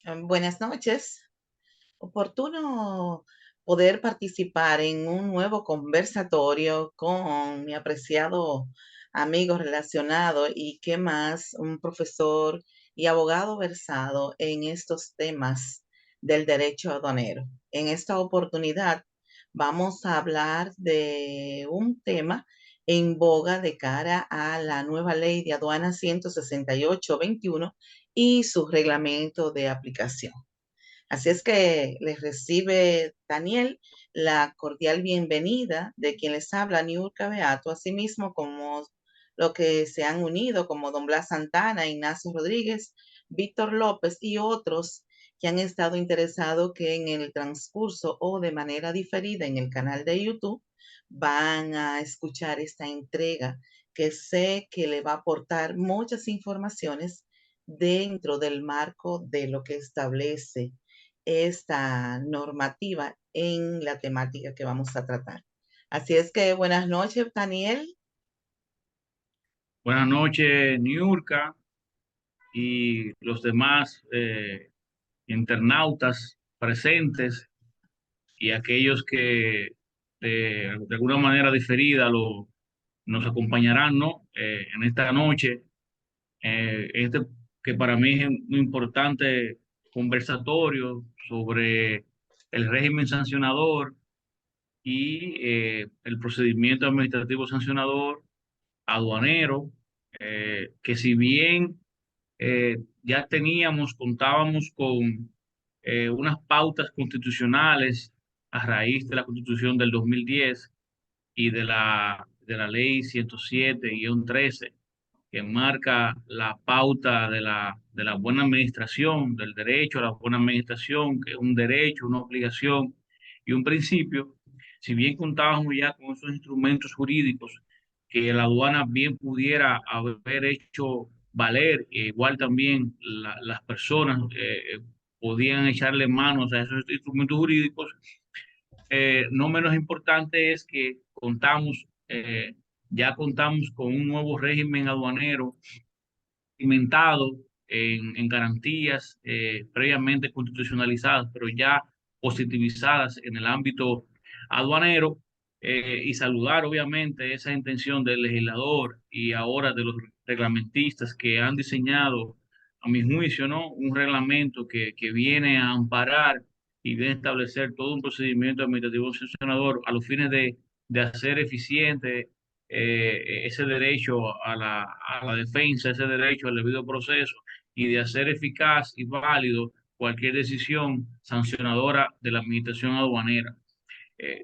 Buenas noches. Oportuno poder participar en un nuevo conversatorio con mi apreciado amigo relacionado y qué más, un profesor y abogado versado en estos temas del derecho aduanero. En esta oportunidad vamos a hablar de un tema en boga de cara a la nueva ley de aduana 168/21 y su reglamento de aplicación. Así es que les recibe Daniel la cordial bienvenida de quien les habla, Niurka Beato, asimismo como lo que se han unido, como Don Blas Santana, Ignacio Rodríguez, Víctor López y otros que han estado interesados que en el transcurso o de manera diferida en el canal de YouTube van a escuchar esta entrega que sé que le va a aportar muchas informaciones dentro del marco de lo que establece esta normativa en la temática que vamos a tratar. Así es que buenas noches, Daniel. Buenas noches, Niurka y los demás internautas presentes y aquellos que de alguna manera diferida nos acompañarán, ¿no? En esta noche, este que para mí es un importante conversatorio sobre el régimen sancionador y el procedimiento administrativo sancionador aduanero, que si bien ya contábamos con unas pautas constitucionales a raíz de la Constitución del 2010 y de la Ley 107-13, que marca la pauta de la buena administración, del derecho a la buena administración, que es un derecho, una obligación y un principio. Si bien contábamos ya con esos instrumentos jurídicos que la aduana bien pudiera haber hecho valer, igual también las personas podían echarle manos a esos instrumentos jurídicos. No menos importante es que ya contamos con un nuevo régimen aduanero cimentado en garantías previamente constitucionalizadas, pero ya positivizadas en el ámbito aduanero, y saludar obviamente esa intención del legislador y ahora de los reglamentistas que han diseñado, a mi juicio, ¿no? Un reglamento que viene a amparar y viene a establecer todo un procedimiento administrativo sancionador a los fines de hacer eficiente ese derecho a la defensa, ese derecho al debido proceso y de hacer eficaz y válido cualquier decisión sancionadora de la administración aduanera.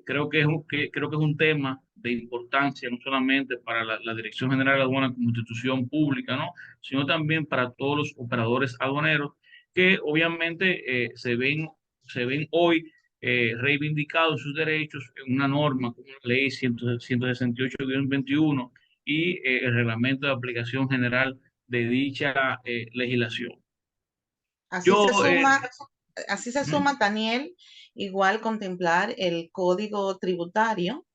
Creo que es un tema de importancia no solamente para la Dirección General de Aduana como institución pública, ¿no? Sino también para todos los operadores aduaneros que obviamente se ven hoy reivindicados sus derechos en una norma como la Ley 168-21 y el reglamento de aplicación general de dicha legislación. Así se Yo, suma, así se ujú. suma, Daniel, igual contemplar el código tributario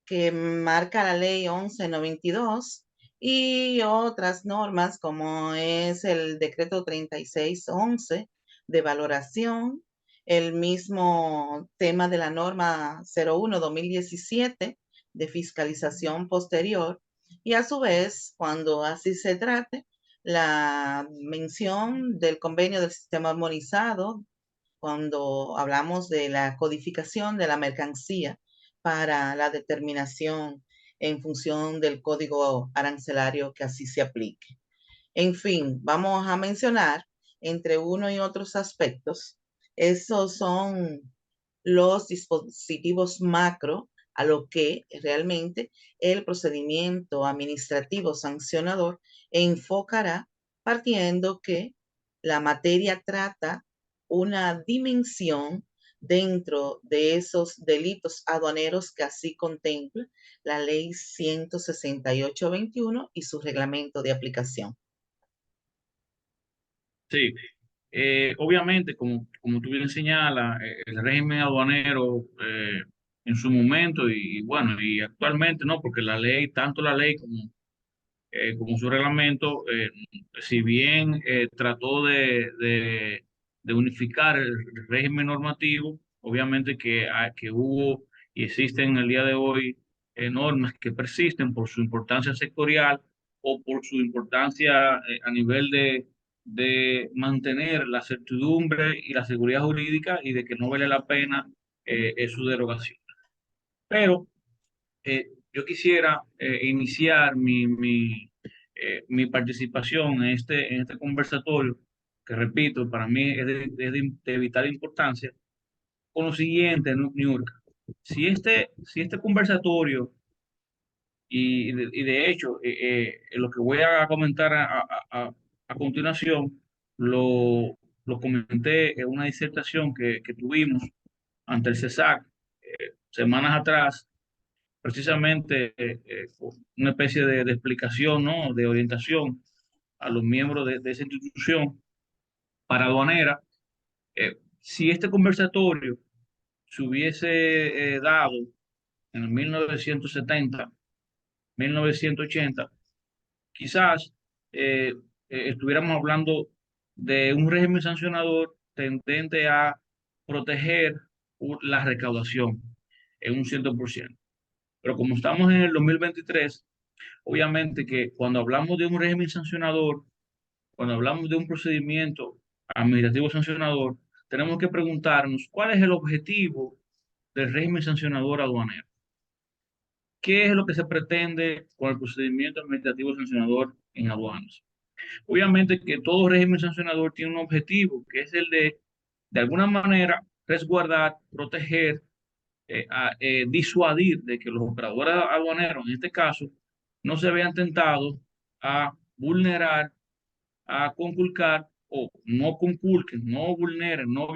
que marca la ley 1192 y otras normas como es el decreto 3611 de valoración, el mismo tema de la norma 01/2017 de fiscalización posterior y a su vez, cuando así se trate, la mención del convenio del sistema armonizado cuando hablamos de la codificación de la mercancía para la determinación en función del código arancelario que así se aplique. En fin, vamos a mencionar entre uno y otros aspectos. Esos son los dispositivos macro a lo que realmente el procedimiento administrativo sancionador enfocará partiendo que la materia trata una dimensión dentro de esos delitos aduaneros que así contempla la ley 168/21 y su reglamento de aplicación. Sí, obviamente, como tú bien señalas, el régimen aduanero en su momento y bueno, y actualmente no, porque la ley, tanto la ley como su reglamento, si bien trató de de unificar el régimen normativo. Obviamente que hubo y existen en el día de hoy normas que persisten por su importancia sectorial o por su importancia a nivel de mantener la certidumbre y la seguridad jurídica y de que no vale la pena su derogación. Pero yo quisiera iniciar mi participación en este conversatorio, que repito, para mí de vital importancia, con lo siguiente, Niurka. Si este conversatorio, y de hecho, lo que voy a comentar a continuación, lo comenté en una disertación que tuvimos ante el CESAC semanas atrás, precisamente una especie de explicación, ¿no? De orientación a los miembros de esa institución para aduanera. Si este conversatorio se hubiese dado en el 1970, 1980, quizás eh, estuviéramos hablando de un régimen sancionador tendente a proteger la recaudación en un 100%. Pero como estamos en el 2023, obviamente que cuando hablamos de un régimen sancionador, cuando hablamos de un procedimiento administrativo sancionador, tenemos que preguntarnos cuál es el objetivo del régimen sancionador aduanero. ¿Qué es lo que se pretende con el procedimiento administrativo sancionador en aduanas? Obviamente que todo régimen sancionador tiene un objetivo, que es el de alguna manera, resguardar, proteger, disuadir de que los operadores aduaneros, en este caso, no se vean tentados a vulnerar, a conculcar o no conculquen, no vulneren, no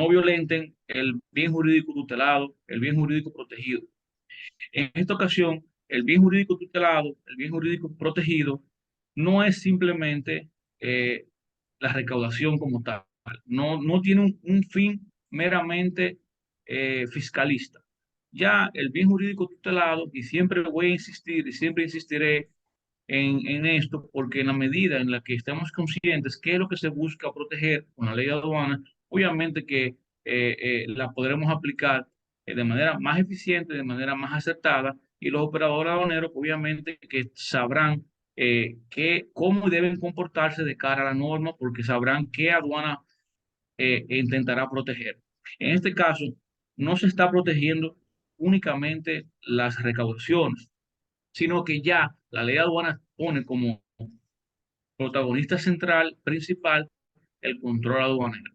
violenten el bien jurídico tutelado, el bien jurídico protegido. En esta ocasión, el bien jurídico tutelado, el bien jurídico protegido, no es simplemente la recaudación como tal. No tiene un fin meramente fiscalista. Ya el bien jurídico tutelado, y siempre voy a insistir y siempre insistiré en esto, porque en la medida en la que estamos conscientes qué es lo que se busca proteger con la ley de aduana, obviamente que la podremos aplicar de manera más eficiente, de manera más acertada, y los operadores aduaneros obviamente que sabrán cómo deben comportarse de cara a la norma, porque sabrán qué aduana intentará proteger. En este caso, no se está protegiendo únicamente las recaudaciones, sino que ya la ley de aduanas pone como protagonista central, principal, el control aduanero.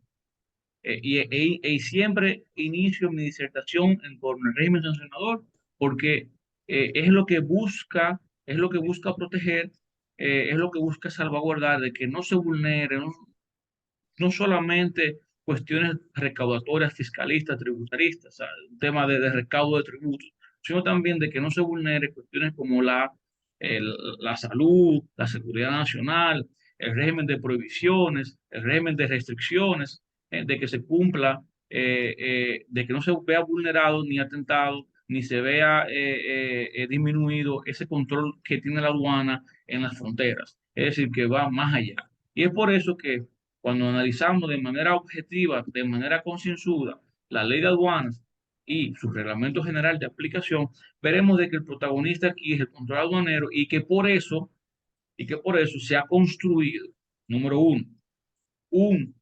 Y siempre inicio mi disertación en torno al régimen sancionador, porque es lo que busca proteger, es lo que busca salvaguardar de que no se vulnere, no solamente cuestiones recaudatorias, fiscalistas, tributaristas, o sea, un tema de recaudo de tributos, sino también de que no se vulnere cuestiones como la salud, la seguridad nacional, el régimen de prohibiciones, el régimen de restricciones, de que se cumpla, de que no se vea vulnerado ni atentado, ni se vea disminuido ese control que tiene la aduana en las fronteras. Es decir, que va más allá. Y es por eso que cuando analizamos de manera objetiva, de manera concienzuda, la ley de aduanas y su reglamento general de aplicación, veremos de que el protagonista aquí es el control aduanero y que por eso se ha construido, número uno, un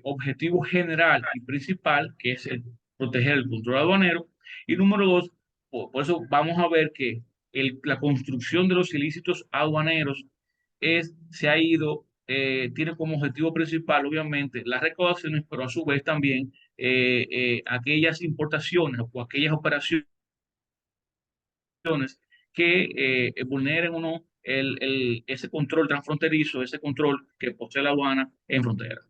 objetivo general y principal, que es el proteger el control aduanero, y número dos, por eso vamos a ver que la construcción de los ilícitos aduaneros se ha ido, tiene como objetivo principal, obviamente, las recaudaciones, pero a su vez también aquellas importaciones o aquellas operaciones que vulneren o no ese control transfronterizo, ese control que posee la aduana en frontera.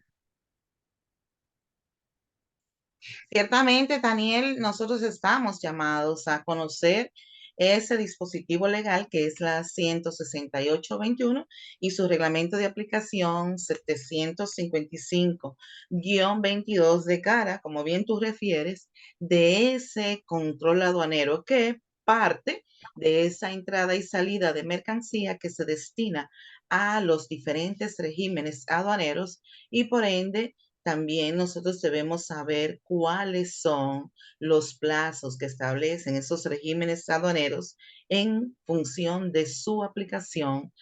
Ciertamente, Daniel, nosotros estamos llamados a conocer ese dispositivo legal que es la 16821 y su reglamento de aplicación 755-22 de cara, como bien tú refieres, de ese control aduanero que parte de esa entrada y salida de mercancía que se destina a los diferentes regímenes aduaneros y por ende también nosotros debemos saber cuáles son los plazos que establecen esos regímenes aduaneros en función de su aplicación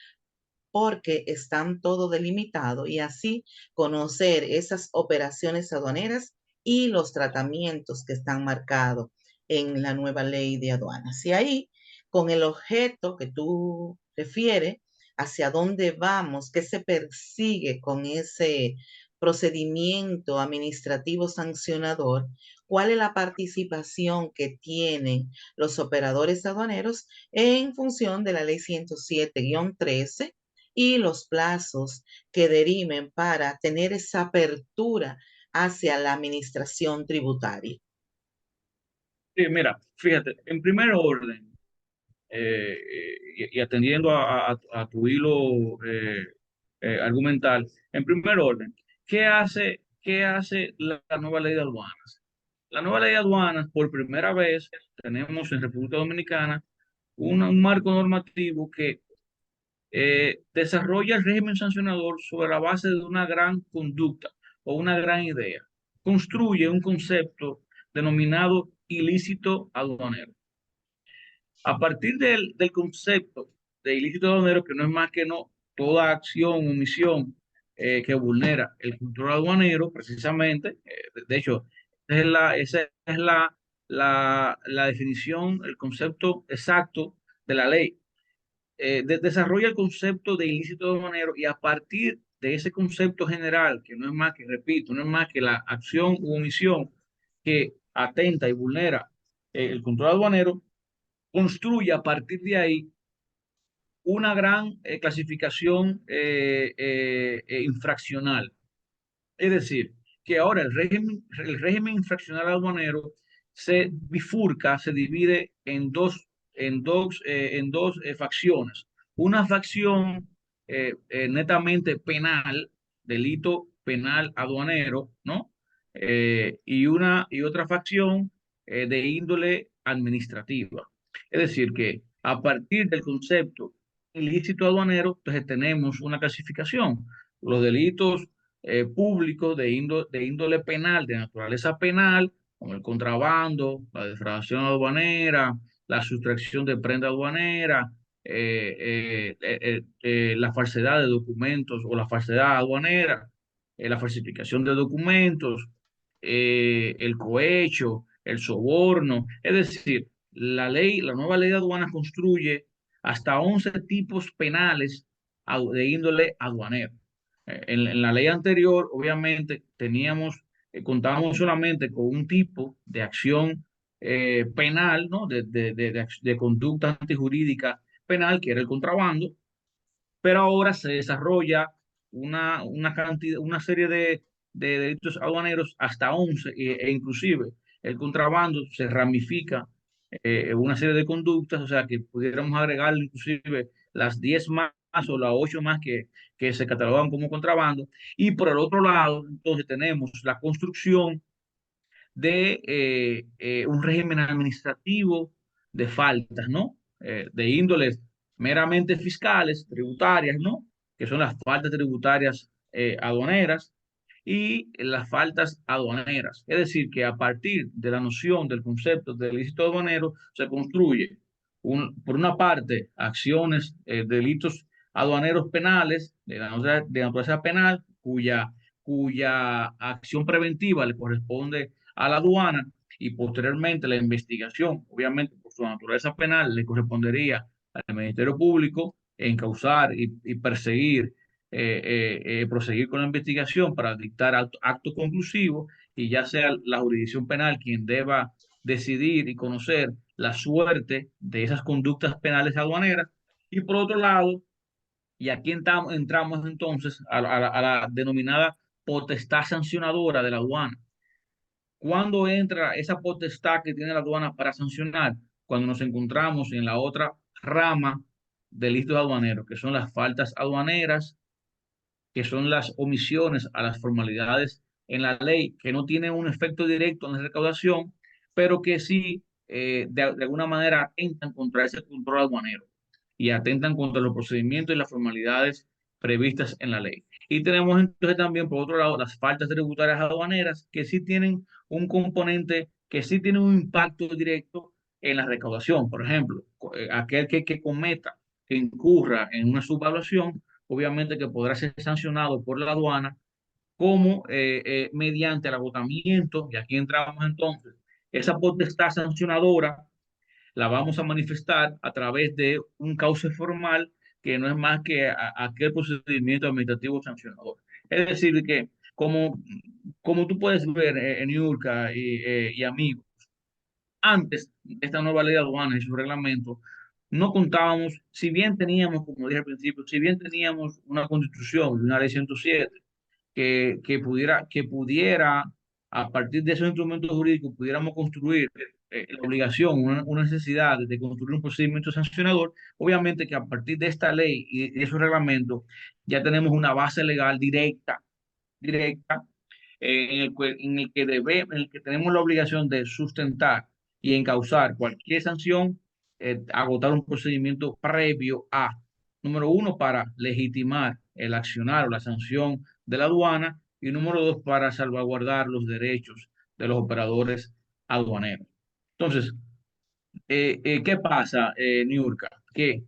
porque están todo delimitado y así conocer esas operaciones aduaneras y los tratamientos que están marcados en la nueva ley de aduanas. Y ahí, con el objeto que tú refieres, hacia dónde vamos, qué se persigue con ese procedimiento administrativo sancionador, cuál es la participación que tienen los operadores aduaneros en función de la ley 107-13 y los plazos que deriven para tener esa apertura hacia la administración tributaria. Sí, mira, fíjate, en primer orden, y atendiendo a tu hilo argumental, en primer orden, qué hace la nueva ley de aduanas? La nueva ley de aduanas, por primera vez, tenemos en República Dominicana un marco normativo que desarrolla el régimen sancionador sobre la base de una gran conducta o una gran idea. Construye un concepto denominado ilícito aduanero. A partir del concepto de ilícito aduanero, que no es más que no toda acción o omisión que vulnera el control aduanero, precisamente, de hecho, esa es la definición, el concepto exacto de la ley. Desarrolla el concepto de ilícito aduanero y a partir de ese concepto general, que no es más que, repito, no es más que la acción u omisión que atenta y vulnera el control aduanero, construye a partir de ahí una gran clasificación infraccional. Es decir, que ahora el régimen infraccional aduanero se bifurca, se divide en dos facciones. Una facción netamente penal, delito penal aduanero, ¿no? Y otra facción de índole administrativa. Es decir, que a partir del concepto ilícito aduanero, entonces tenemos una clasificación. Los delitos públicos de índole penal, de naturaleza penal, como el contrabando, la defraudación aduanera, la sustracción de prenda aduanera, la falsedad de documentos o la falsedad aduanera, la falsificación de documentos, el cohecho, el soborno. Es decir, la nueva ley de aduanas construye hasta 11 tipos penales de índole aduanero. En la ley anterior, obviamente, contábamos solamente con un tipo de acción penal, ¿no? De conducta antijurídica penal, que era el contrabando, pero ahora se desarrolla una serie de delitos aduaneros hasta 11, e inclusive el contrabando se ramifica una serie de conductas, o sea que pudiéramos agregar inclusive las 10 más o las 8 más que se catalogan como contrabando. Y por el otro lado, entonces tenemos la construcción de un régimen administrativo de faltas, ¿no? De índoles meramente fiscales, tributarias, ¿no? Que son las faltas tributarias aduaneras y las faltas aduaneras. Es decir, que a partir de la noción del concepto del ilícito aduanero se construye, por una parte, acciones, delitos aduaneros penales de naturaleza penal, cuya acción preventiva le corresponde a la aduana y posteriormente la investigación, obviamente por su naturaleza penal, le correspondería al Ministerio Público encauzar y perseguir, proseguir con la investigación para dictar acto conclusivo y ya sea la jurisdicción penal quien deba decidir y conocer la suerte de esas conductas penales aduaneras. Y por otro lado, y aquí entramos entonces a la denominada potestad sancionadora de la aduana. ¿Cuándo entra esa potestad que tiene la aduana para sancionar? Cuando nos encontramos en la otra rama del delito aduanero, que son las faltas aduaneras, que son las omisiones a las formalidades en la ley, que no tienen un efecto directo en la recaudación, pero que sí de alguna manera atentan contra ese control aduanero y atentan contra los procedimientos y las formalidades previstas en la ley. Y tenemos entonces también, por otro lado, las faltas tributarias aduaneras que sí tienen un componente, que sí tiene un impacto directo en la recaudación. Por ejemplo, aquel que cometa, que incurra en una subvaluación, obviamente que podrá ser sancionado por la aduana como mediante el agotamiento, y aquí entramos entonces, esa potestad sancionadora la vamos a manifestar a través de un cauce formal que no es más que aquel procedimiento administrativo sancionador. Es decir, que como tú puedes ver en Yurka y amigos, antes de esta nueva ley de aduanas y su reglamento, no contábamos, si bien teníamos, como dije al principio, si bien teníamos una constitución y una ley 107, que pudiera, a partir de esos instrumentos jurídicos, pudiéramos construir la obligación, una necesidad de construir un procedimiento sancionador. Obviamente que a partir de esta ley y de esos reglamentos ya tenemos una base legal directa, en el que tenemos la obligación de sustentar y encauzar cualquier sanción, agotar un procedimiento previo a, número uno, para legitimar el accionar o la sanción de la aduana, y número dos, para salvaguardar los derechos de los operadores aduaneros. Entonces, ¿qué pasa, Niurka? Que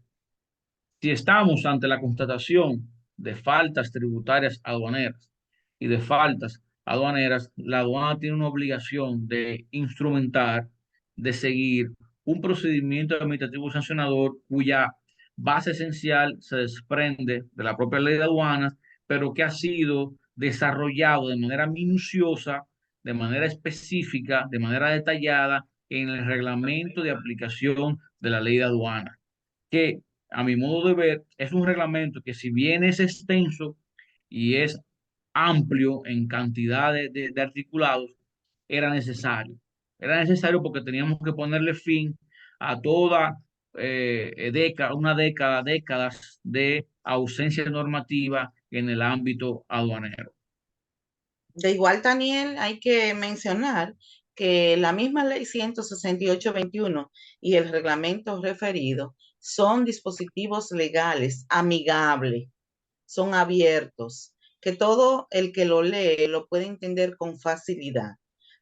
si estamos ante la constatación de faltas tributarias aduaneras y de faltas aduaneras, la aduana tiene una obligación de instrumentar, de seguir un procedimiento administrativo sancionador cuya base esencial se desprende de la propia ley de aduanas, pero que ha sido desarrollado de manera minuciosa, de manera específica, de manera detallada en el reglamento de aplicación de la ley de aduanas, que a mi modo de ver es un reglamento que, si bien es extenso y es amplio en cantidad de articulados, era necesario. Era necesario porque teníamos que ponerle fin a toda décadas de ausencia normativa en el ámbito aduanero. De igual, Daniel, hay que mencionar que la misma ley 168/21 y el reglamento referido son dispositivos legales amigables, son abiertos, que todo el que lo lee lo puede entender con facilidad.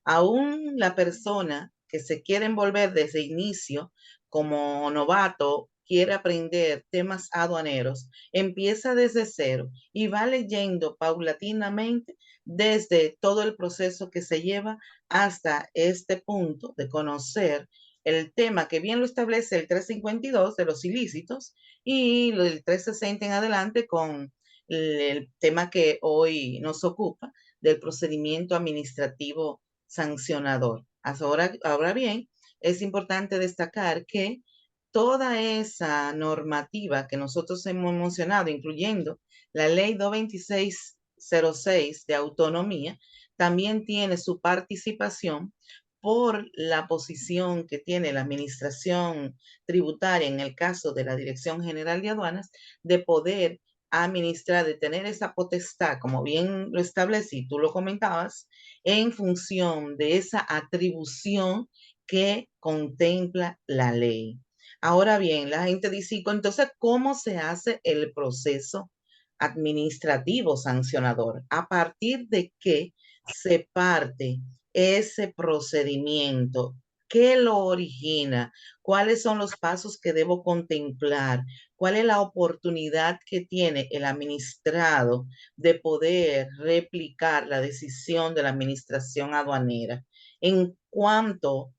Aún la persona que se quiere envolver desde inicio como novato, quiere aprender temas aduaneros, empieza desde cero y va leyendo paulatinamente desde todo el proceso que se lleva hasta este punto de conocer el tema que bien lo establece el 352 de los ilícitos y el 360 en adelante con el tema que hoy nos ocupa del procedimiento administrativo sancionador. Ahora bien, es importante destacar que toda esa normativa que nosotros hemos mencionado, incluyendo la ley 22606 de autonomía, también tiene su participación por la posición que tiene la administración tributaria en el caso de la Dirección General de Aduanas de poder administrar, de tener esa potestad, como bien lo establecí, tú lo comentabas, en función de esa atribución que contempla la ley. Ahora bien, la gente dice, entonces, ¿cómo se hace el proceso administrativo sancionador? ¿A partir de qué se parte ese procedimiento? ¿Qué lo origina? ¿Cuáles son los pasos que debo contemplar? ¿Cuál es la oportunidad que tiene el administrado de poder replicar la decisión de la administración aduanera? En cuanto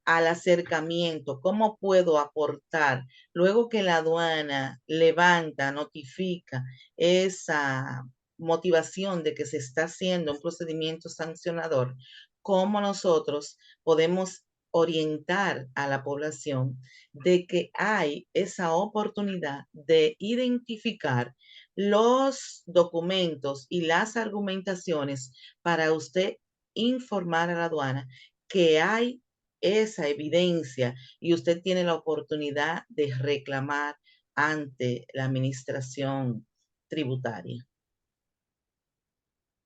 al acercamiento, ¿cómo puedo aportar luego que la aduana levanta, notifica esa motivación de que se está haciendo un procedimiento sancionador? ¿Cómo nosotros podemos orientar a la población de que hay esa oportunidad de identificar los documentos y las argumentaciones para usted informar a la aduana que hay esa evidencia y usted tiene la oportunidad de reclamar ante la administración tributaria?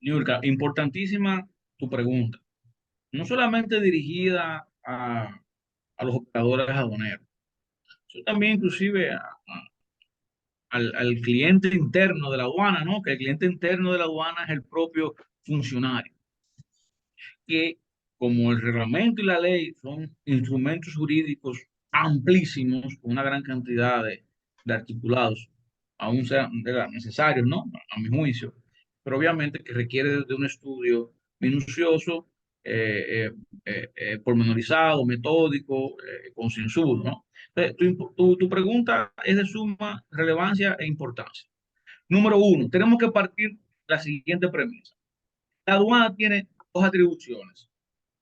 Niurka, importantísima tu pregunta. No solamente dirigida a los operadores aduaneros. Eso también inclusive al cliente interno de la aduana, ¿no? Que el cliente interno de la aduana es el propio funcionario, que como el reglamento y la ley son instrumentos jurídicos amplísimos, con una gran cantidad de articulados, aún sean necesarios, ¿no? A mi juicio, pero obviamente que requiere de un estudio minucioso, pormenorizado, metódico, concienzudo, ¿no? Entonces, tu pregunta es de suma relevancia e importancia. Número uno, tenemos que partir la siguiente premisa. La aduana tiene dos atribuciones.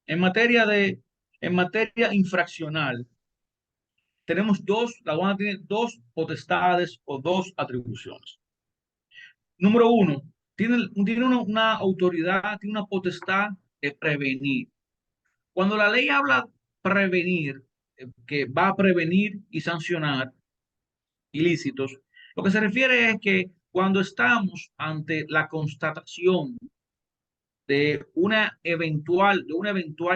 En materia en materia infraccional, la aduana tiene dos potestades o dos atribuciones. Número uno, tiene una autoridad, tiene una potestad de prevenir. Cuando la ley habla prevenir, que va a prevenir y sancionar ilícitos, lo que se refiere es que cuando estamos ante la constatación de un eventual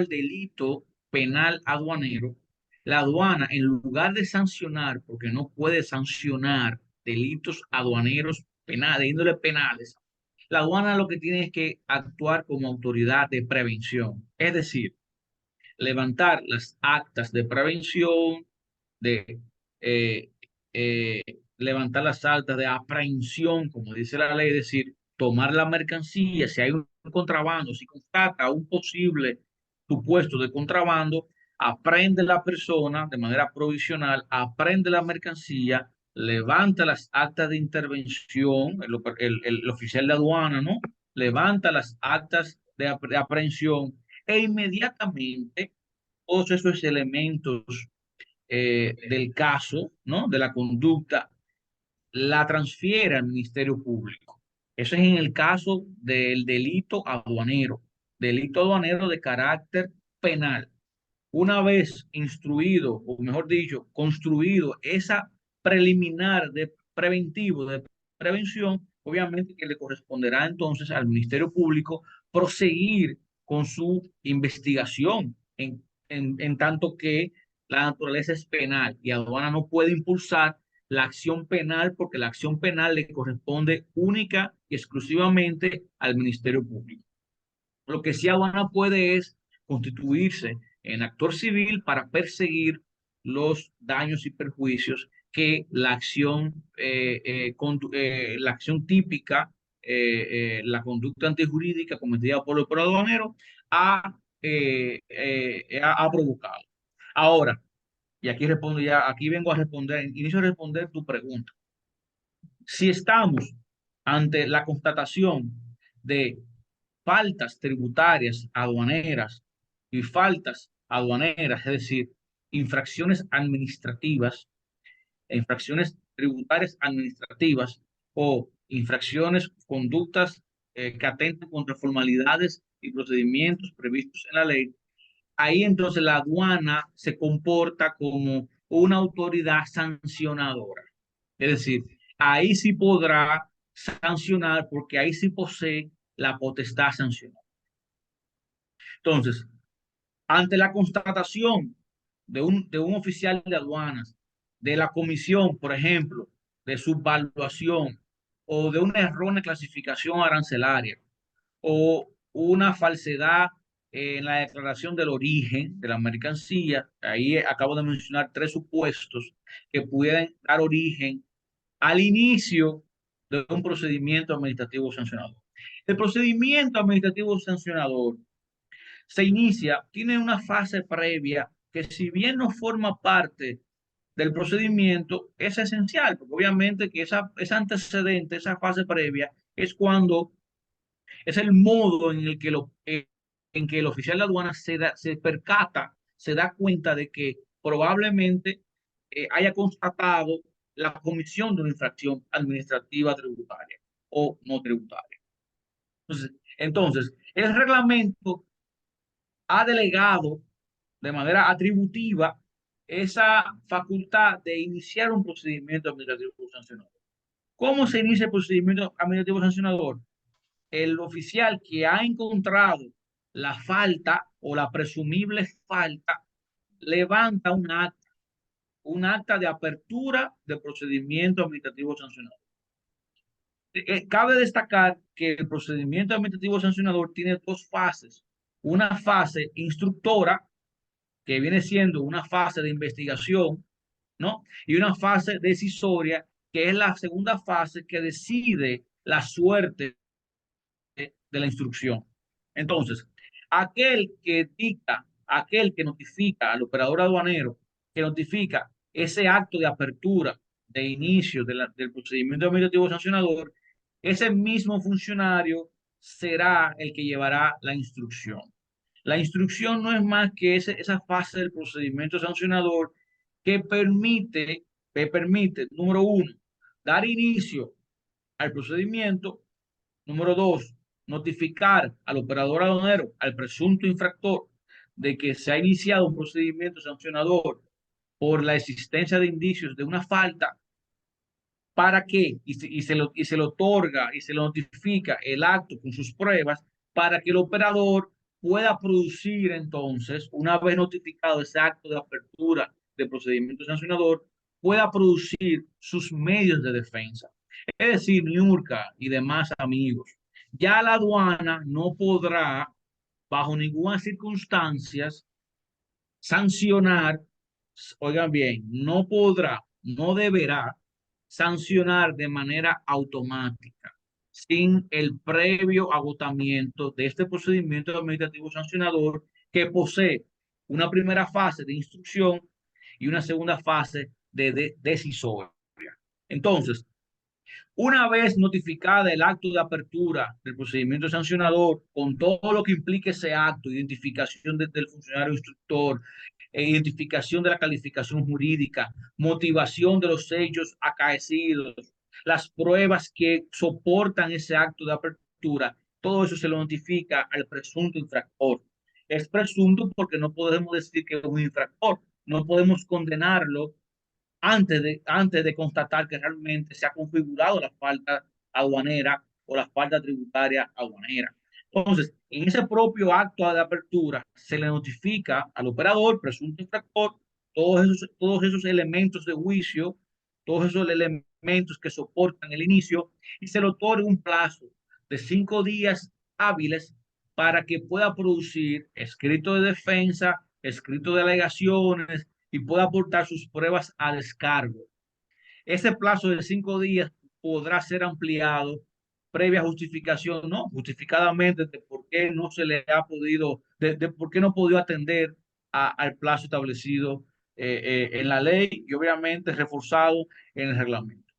delito penal aduanero, la aduana, en lugar de sancionar, porque no puede sancionar delitos aduaneros penales, de índole penales, la aduana lo que tiene es que actuar como autoridad de prevención, es decir, levantar las actas de prevención, de eh, eh, levantar las actas de aprehensión, como dice la ley, es decir, tomar la mercancía, si hay un contrabando, si constata un posible supuesto de contrabando, aprende la persona de manera provisional, aprende la mercancía, levanta las actas de intervención, el oficial de aduana, ¿no? Levanta las actas de aprehensión e inmediatamente todos esos elementos del caso, ¿no? De la conducta, la transfiere al Ministerio Público. Eso es en el caso del delito aduanero de carácter penal. Una vez instruido, o mejor dicho, construido esa preliminar de preventivo, de prevención, obviamente que le corresponderá entonces al Ministerio Público proseguir con su investigación en tanto que la naturaleza es penal y aduana no puede impulsar la acción penal porque la acción penal le corresponde única y exclusivamente al Ministerio Público. Lo que sí aduana puede es constituirse en actor civil para perseguir los daños y perjuicios que la acción típica, la conducta antijurídica cometida por el aduanero ha provocado. Ahora, y aquí respondo ya, aquí vengo a responder, inicio a responder tu pregunta. Si estamos ante la constatación de faltas tributarias aduaneras y faltas aduaneras, es decir, infracciones administrativas, infracciones tributarias administrativas o infracciones, conductas que atentan contra formalidades y procedimientos previstos en la ley, ahí entonces la aduana se comporta como una autoridad sancionadora. Es decir, ahí sí podrá sancionar porque ahí sí posee la potestad sancionadora. Entonces, ante la constatación de un oficial de aduanas, de la comisión, por ejemplo, de subvaluación o de una errónea clasificación arancelaria o una falsedad en la declaración del origen de la mercancía, ahí acabo de mencionar tres supuestos que pueden dar origen al inicio de un procedimiento administrativo sancionador. El procedimiento administrativo sancionador se inicia, tiene una fase previa que si bien no forma parte del procedimiento, es esencial, porque obviamente que esa antecedente, esa fase previa, es cuando es el modo en que el oficial de aduana se percata, se da cuenta de que probablemente haya constatado la comisión de una infracción administrativa tributaria o no tributaria. Entonces, el reglamento ha delegado de manera atributiva esa facultad de iniciar un procedimiento administrativo sancionador. ¿Cómo se inicia el procedimiento administrativo sancionador? El oficial que ha encontrado la falta o la presumible falta levanta un acta de apertura de procedimiento administrativo sancionador. Cabe destacar que el procedimiento administrativo sancionador tiene dos fases. Una fase instructora, que viene siendo una fase de investigación, ¿no? Y una fase decisoria, que es la segunda fase que decide la suerte de la instrucción. Entonces, aquel que dicta, aquel que notifica al operador aduanero, que notifica ese acto de apertura, de inicio del procedimiento administrativo sancionador, ese mismo funcionario será el que llevará la instrucción. La instrucción no es más que esa fase del procedimiento sancionador que permite, número uno, dar inicio al procedimiento. Número dos, notificar al operador aduanero, al presunto infractor, de que se ha iniciado un procedimiento sancionador por la existencia de indicios de una falta. ¿Para qué? Y se le otorga y se le notifica el acto con sus pruebas para que el operador pueda producir entonces, una vez notificado ese acto de apertura de procedimiento sancionador, pueda producir sus medios de defensa. Es decir, Niurka y demás amigos, ya la aduana no podrá, bajo ninguna circunstancia, sancionar, oigan bien, no podrá, no deberá sancionar de manera automática, sin el previo agotamiento de este procedimiento administrativo sancionador que posee una primera fase de instrucción y una segunda fase de decisoria. Entonces, una vez notificada el acto de apertura del procedimiento sancionador, con todo lo que implique ese acto, identificación del funcionario instructor, identificación de la calificación jurídica, motivación de los hechos acaecidos, las pruebas que soportan ese acto de apertura, todo eso se lo notifica al presunto infractor. Es presunto porque no podemos decir que es un infractor, no podemos condenarlo antes de constatar que realmente se ha configurado la falta aduanera o la falta tributaria aduanera. Entonces, en ese propio acto de apertura se le notifica al operador, presunto infractor, todos esos elementos de juicio, todos esos elementos que soportan el inicio, y se le otorga un plazo de 5 días hábiles para que pueda producir escrito de defensa, escrito de alegaciones, y pueda aportar sus pruebas a descargo. Ese plazo de 5 días podrá ser ampliado previa justificación, no, justificadamente de por qué no se le ha podido, de por qué no ha podido atender al plazo establecido en la ley y obviamente reforzado en el reglamento.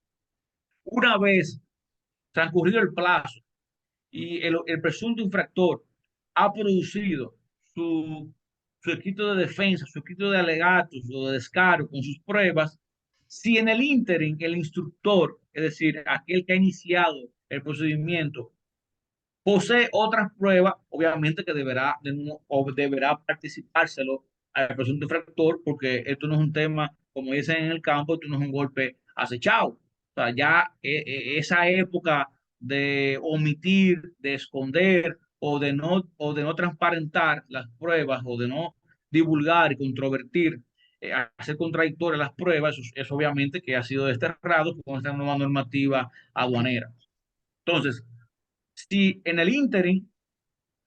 Una vez transcurrido el plazo y el presunto infractor ha producido su, su escrito de defensa, su escrito de alegatos o de descargo con sus pruebas, si en el ínterin el instructor, es decir, aquel que ha iniciado el procedimiento, posee otras pruebas, obviamente que deberá participárselo al presunto infractor, porque esto no es un tema, como dicen en el campo, esto no es un golpe acechado. O sea, ya esa época de omitir, de esconder o de no transparentar las pruebas o de no divulgar y controvertir, hacer contradictorias las pruebas, eso obviamente que ha sido desterrado con esta nueva normativa aduanera. Entonces, si en el ínterin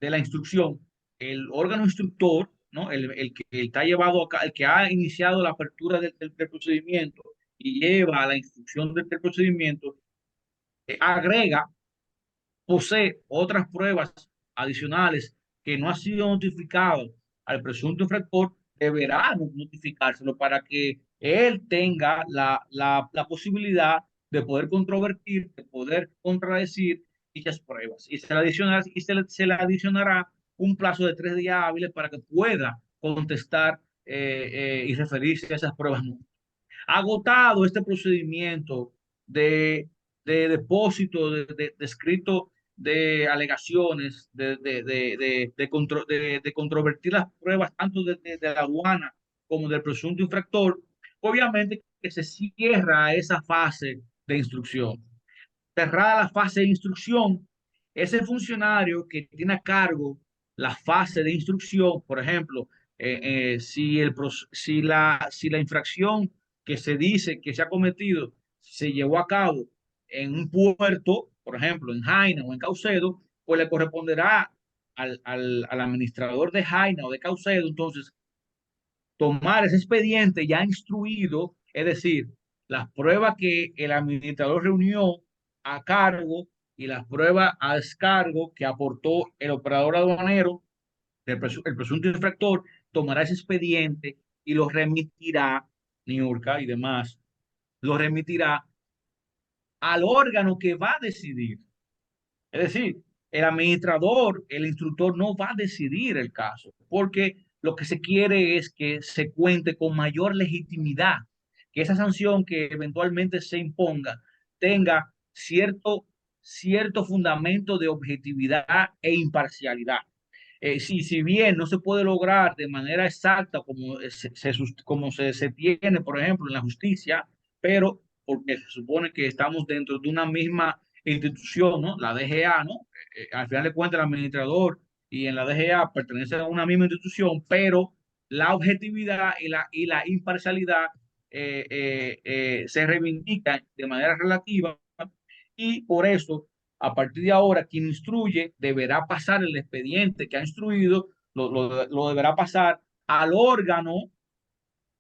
de la instrucción, el órgano instructor, ¿no? El que está llevado acá, el que ha iniciado la apertura del procedimiento y lleva a la instrucción del procedimiento, agrega, posee otras pruebas adicionales que no ha sido notificado al presunto infractor, deberá notificárselo para que él tenga la posibilidad de poder controvertir, de poder contradecir dichas pruebas. Y se le adicionará un plazo de 3 días hábiles para que pueda contestar y referirse a esas pruebas. Agotado este procedimiento de, de depósito, de escrito de alegaciones, de controvertir las pruebas tanto de la aduana como del presunto infractor, obviamente que se cierra esa fase de instrucción. Cerrada la fase de instrucción, ese funcionario que tiene a cargo la fase de instrucción, por ejemplo, si la infracción que se dice que se ha cometido se llevó a cabo en un puerto, por ejemplo, en Jaina o en Caucedo, pues le corresponderá al administrador de Jaina o de Caucedo, entonces, tomar ese expediente ya instruido, es decir, las pruebas que el administrador reunió a cargo y las pruebas a descargo que aportó el operador aduanero, el presunto infractor, tomará ese expediente y lo remitirá, Niurka y demás, lo remitirá al órgano que va a decidir. Es decir, el administrador, el instructor no va a decidir el caso, porque lo que se quiere es que se cuente con mayor legitimidad, que esa sanción que eventualmente se imponga tenga cierto fundamento de objetividad e imparcialidad. Si bien no se puede lograr de manera exacta como se tiene, por ejemplo, en la justicia, pero porque se supone que estamos dentro de una misma institución, ¿no? La DGA, ¿no? Al final de cuentas, el administrador y en la DGA pertenecen a una misma institución, pero la objetividad y la imparcialidad se reivindican de manera relativa y por eso, a partir de ahora, quien instruye deberá pasar el expediente que ha instruido, lo deberá pasar al órgano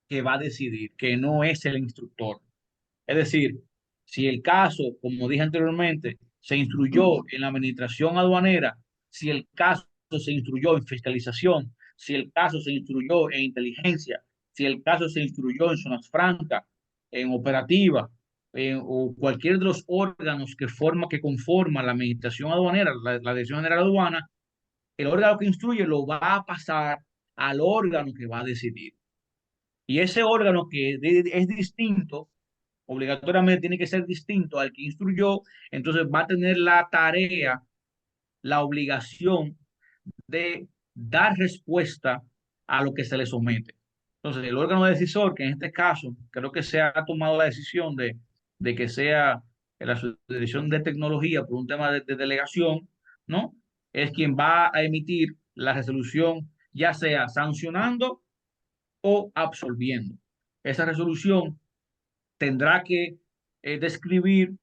que va a decidir, que no es el instructor. Es decir, si el caso, como dije anteriormente, se instruyó en la administración aduanera, si el caso se instruyó en fiscalización, si el caso se instruyó en inteligencia, si el caso se instruyó en zonas francas, en operativa, o cualquier de los órganos que conforma la administración aduanera, la Dirección General de Aduana, el órgano que instruye lo va a pasar al órgano que va a decidir. Y ese órgano que es distinto obligatoriamente tiene que ser distinto al que instruyó, entonces va a tener la tarea, la obligación de dar respuesta a lo que se le somete. Entonces, el órgano decisor, que en este caso creo que se ha tomado la decisión de que sea la Subdirección de Tecnología por un tema de delegación, ¿no? Es quien va a emitir la resolución, ya sea sancionando o absolviendo. Esa resolución tendrá que describir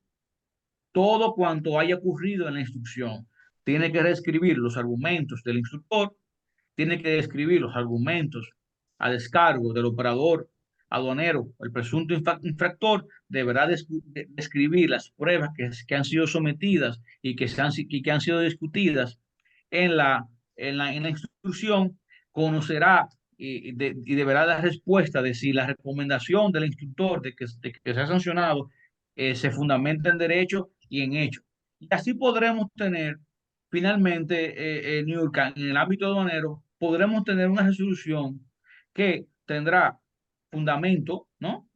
todo cuanto haya ocurrido en la instrucción. Tiene que reescribir los argumentos del instructor, tiene que describir los argumentos a descargo del operador aduanero, el presunto infractor, deberá describir las pruebas que han sido sometidas y que han sido discutidas en la instrucción, conocerá y deberá dar respuesta de si la recomendación del instructor de que se ha sancionado se fundamenta en derecho y en hecho. Y así podremos tener finalmente, Niurka, en el ámbito aduanero, podremos tener una resolución que tendrá fundamento, ¿no?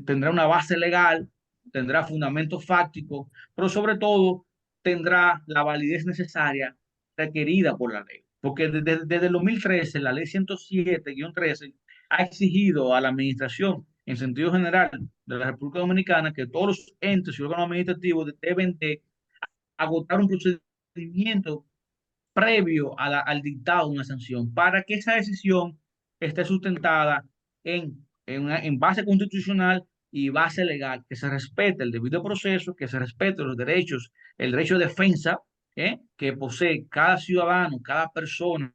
Tendrá una base legal, tendrá fundamento fáctico, pero sobre todo tendrá la validez necesaria requerida por la ley. Porque desde el 2013, la ley 107-13 ha exigido a la administración, en sentido general, de la República Dominicana, que todos los entes y órganos administrativos deben de agotar un procedimiento previo al dictado de una sanción para que esa decisión esté sustentada en base constitucional y base legal, que se respete el debido proceso, que se respete los derechos, el derecho de defensa que posee cada ciudadano, cada persona,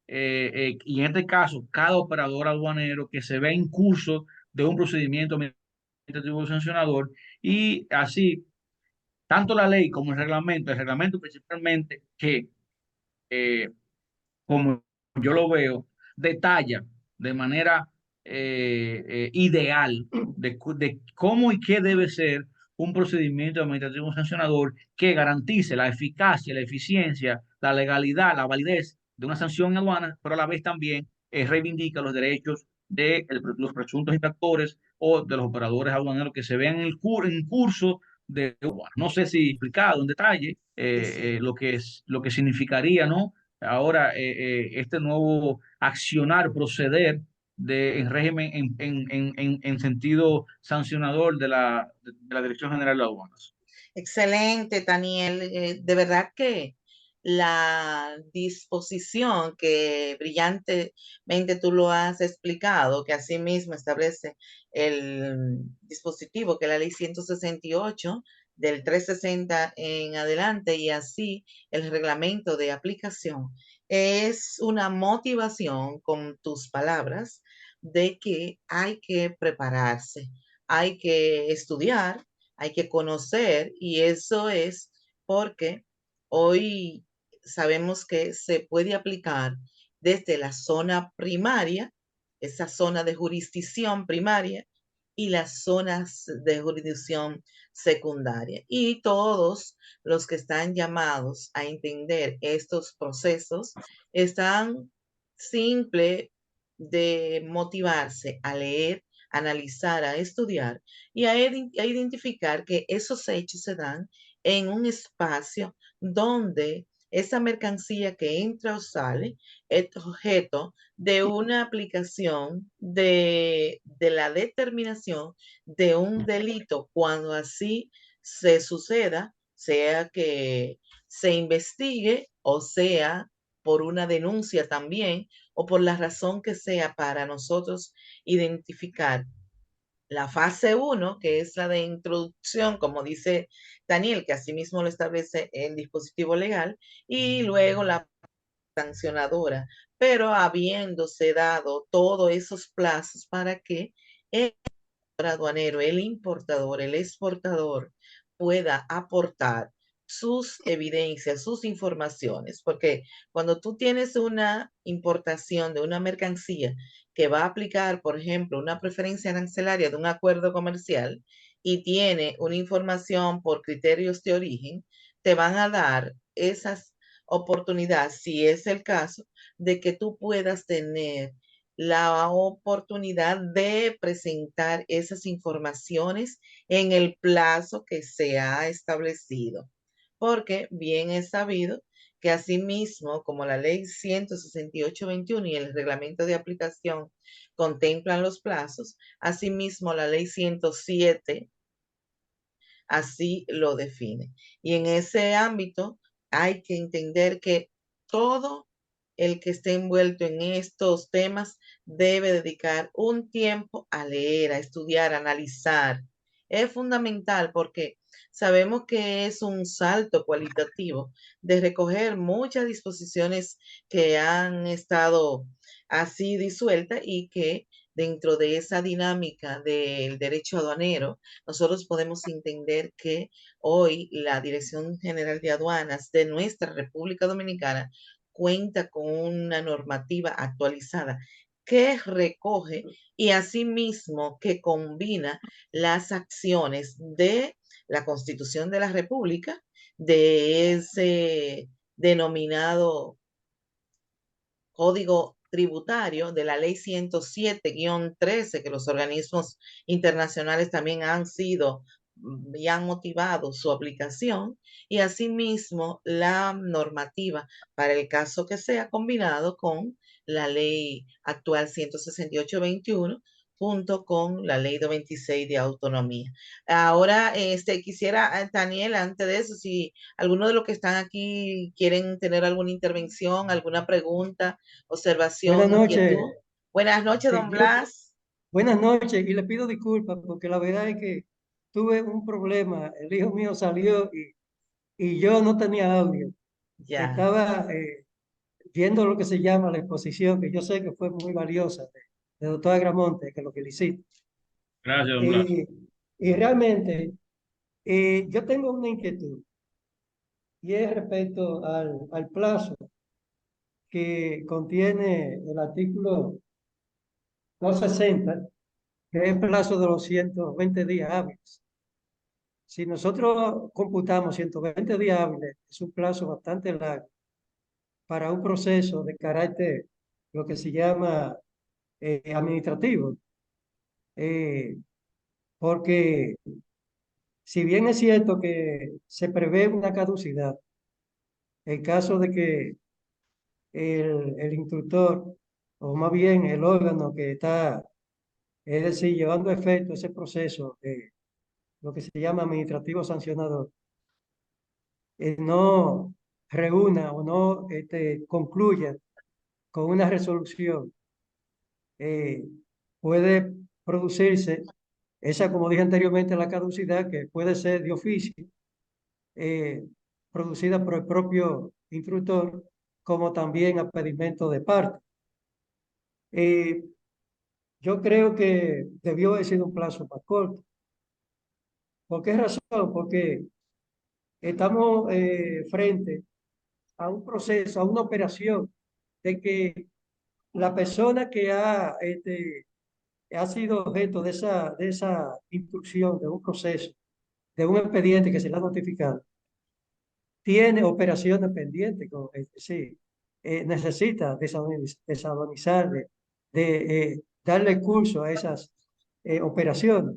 y en este caso, cada operador aduanero que se ve en curso de un procedimiento administrativo sancionador y así, tanto la ley como el reglamento principalmente, que eh, como yo lo veo, detalla de manera ideal de cómo y qué debe ser un procedimiento administrativo sancionador que garantice la eficacia, la eficiencia, la legalidad, la validez de una sanción aduana, pero a la vez también reivindica los derechos de los presuntos infractores o de los operadores aduaneros que se vean en curso de, no sé si explicado en detalle Sí, sí. lo que significaría, ¿no? Ahora este nuevo accionar, proceder en régimen, en sentido sancionador de la Dirección General de Aduanas. Excelente, Daniel. De verdad que la disposición que brillantemente tú lo has explicado, que asimismo establece el dispositivo, que es la ley 168 del 360 en adelante, y así el reglamento de aplicación, es una motivación con tus palabras de que hay que prepararse, hay que estudiar, hay que conocer, y eso es porque hoy sabemos que se puede aplicar desde la zona primaria, esa zona de jurisdicción primaria, y las zonas de jurisdicción secundaria. Y todos los que están llamados a entender estos procesos están simple de motivarse a leer, a analizar, a estudiar y a identificar que esos hechos se dan en un espacio donde esa mercancía que entra o sale es objeto de una aplicación de la determinación de un delito cuando así se suceda, sea que se investigue o sea por una denuncia también o por la razón que sea para nosotros identificar la fase uno, que es la de introducción, como dice Daniel, que asimismo lo establece el dispositivo legal, y luego la sancionadora, pero habiéndose dado todos esos plazos para que el aduanero, el importador, el exportador pueda aportar sus evidencias, sus informaciones, porque cuando tú tienes una importación de una mercancía que va a aplicar, por ejemplo, una preferencia arancelaria de un acuerdo comercial y tiene una información por criterios de origen, te van a dar esas oportunidades, si es el caso, de que tú puedas tener la oportunidad de presentar esas informaciones en el plazo que se ha establecido. Porque bien es sabido que asimismo, como la ley 168/21 y el reglamento de aplicación contemplan los plazos, asimismo la ley 107 así lo define. Y en ese ámbito hay que entender que todo el que esté envuelto en estos temas debe dedicar un tiempo a leer, a estudiar, a analizar. Es fundamental porque sabemos que es un salto cualitativo de recoger muchas disposiciones que han estado así disueltas y que dentro de esa dinámica del derecho aduanero, nosotros podemos entender que hoy la Dirección General de Aduanas de nuestra República Dominicana cuenta con una normativa actualizada que recoge y asimismo que combina las acciones de la Constitución de la República, de ese denominado Código Tributario, de la Ley 107-13, que los organismos internacionales también han sido y han motivado su aplicación, y asimismo la normativa para el caso que sea combinado con la ley actual 168/21 junto con la ley de 26 de autonomía. Ahora, quisiera, Daniel, antes de eso, si alguno de los que están aquí quieren tener alguna intervención, alguna pregunta, Buenas observación, noches. inquietud. Buenas noches, don Quiero, Blas. buenas noches y le pido disculpas porque la verdad es que tuve un problema. El hijo mío salió y yo no tenía audio. Ya, Estaba viendo lo que se llama la exposición, que yo sé que fue muy valiosa, de doctor Agramonte, que lo felicito. Gracias, don Blas. Y, y realmente yo tengo una inquietud y es respecto al plazo que contiene el artículo 260, que es el plazo de los 120 días hábiles. Si nosotros computamos 120 días hábiles, es un plazo bastante largo para un proceso de carácter, lo que se llama administrativo, eh, porque si bien es cierto que se prevé una caducidad, en caso de que el instructor, o más bien el órgano que está, es decir, llevando a efecto ese proceso, lo que se llama administrativo sancionador, no reúna o no concluya con una resolución, eh, puede producirse esa, como dije anteriormente, la caducidad que puede ser de oficio, eh, producida por el propio instructor, como también a pedimento de parte. Eh, yo creo que debió haber sido un plazo más corto. ¿Por qué razón? Porque estamos frente a un proceso, a una operación de que la persona que ha sido objeto de esa instrucción, de un proceso, de un expediente que se le ha notificado, tiene operaciones pendientes, sí, necesita desadonizar, darle curso a esas operaciones.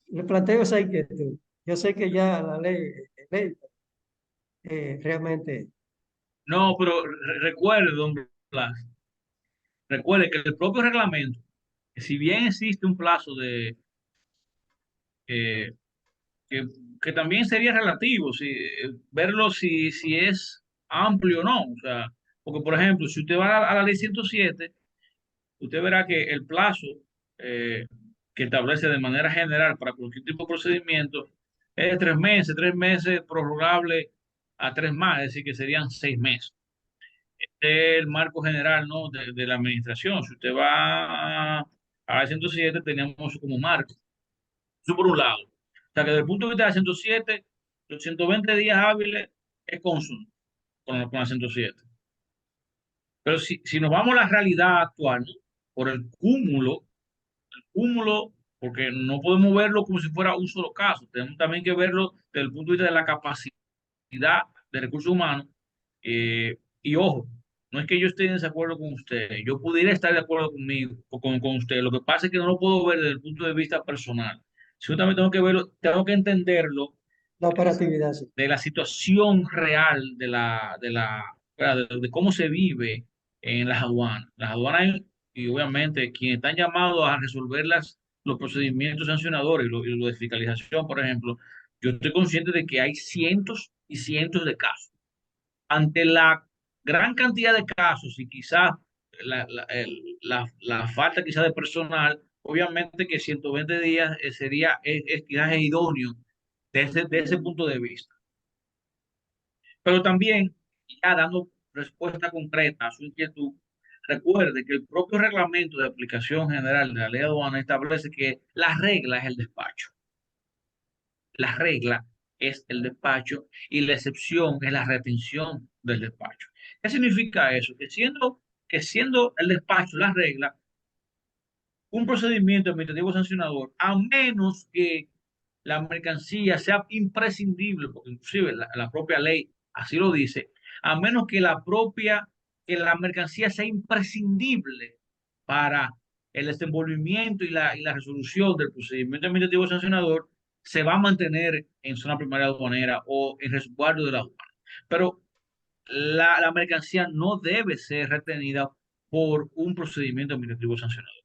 Le planteo esa inquietud. Yo sé que ya la ley realmente, No, pero recuerde, don Blas, recuerde que el propio reglamento, que si bien existe un plazo eh, que, que también sería relativo, verlo si es amplio o no. O sea, porque, por ejemplo, si usted va a la ley 107, usted verá que el plazo eh, que establece de manera general para cualquier tipo de procedimiento es de 3 meses prorrogable a 3 más, es decir, que serían 6 meses. Este es el marco general, ¿no? de la administración. Si usted va a la 107, teníamos eso como marco. Eso por un lado. O sea, que desde el punto de vista de la 107, los 120 días hábiles es consono con la 107. Pero si nos vamos a la realidad actual, ¿no? Por el cúmulo, porque no podemos verlo como si fuera un solo caso. Tenemos también que verlo desde el punto de vista de la capacidad de recursos humanos. Y ojo, no es que yo esté en desacuerdo con usted, yo pudiera estar de acuerdo conmigo o con usted. Lo que pasa es que no lo puedo ver desde el punto de vista personal. Yo también tengo que verlo, tengo que entenderlo la operatividad, sí. de la situación real de cómo se vive en las aduanas. Las aduanas y obviamente quienes están llamados a resolver los procedimientos sancionadores y lo de fiscalización, por ejemplo, yo estoy consciente de que hay cientos y cientos de casos. Ante la gran cantidad de casos y quizás la falta quizás de personal, obviamente que 120 días quizás es idóneo de ese punto de vista. Pero también, ya dando respuesta concreta a su inquietud, recuerde que el propio reglamento de aplicación general de la ley de aduana establece que la regla es el despacho. La regla es el despacho y la excepción es la retención del despacho. ¿Qué significa eso? Que siendo el despacho la regla, un procedimiento administrativo sancionador, a menos que la mercancía sea imprescindible, porque inclusive la propia ley así lo dice, a menos que la mercancía sea imprescindible para el desenvolvimiento y la resolución del procedimiento administrativo sancionador, se va a mantener en zona primaria aduanera o en resguardo de la aduana. Pero la mercancía no debe ser retenida por un procedimiento administrativo sancionador.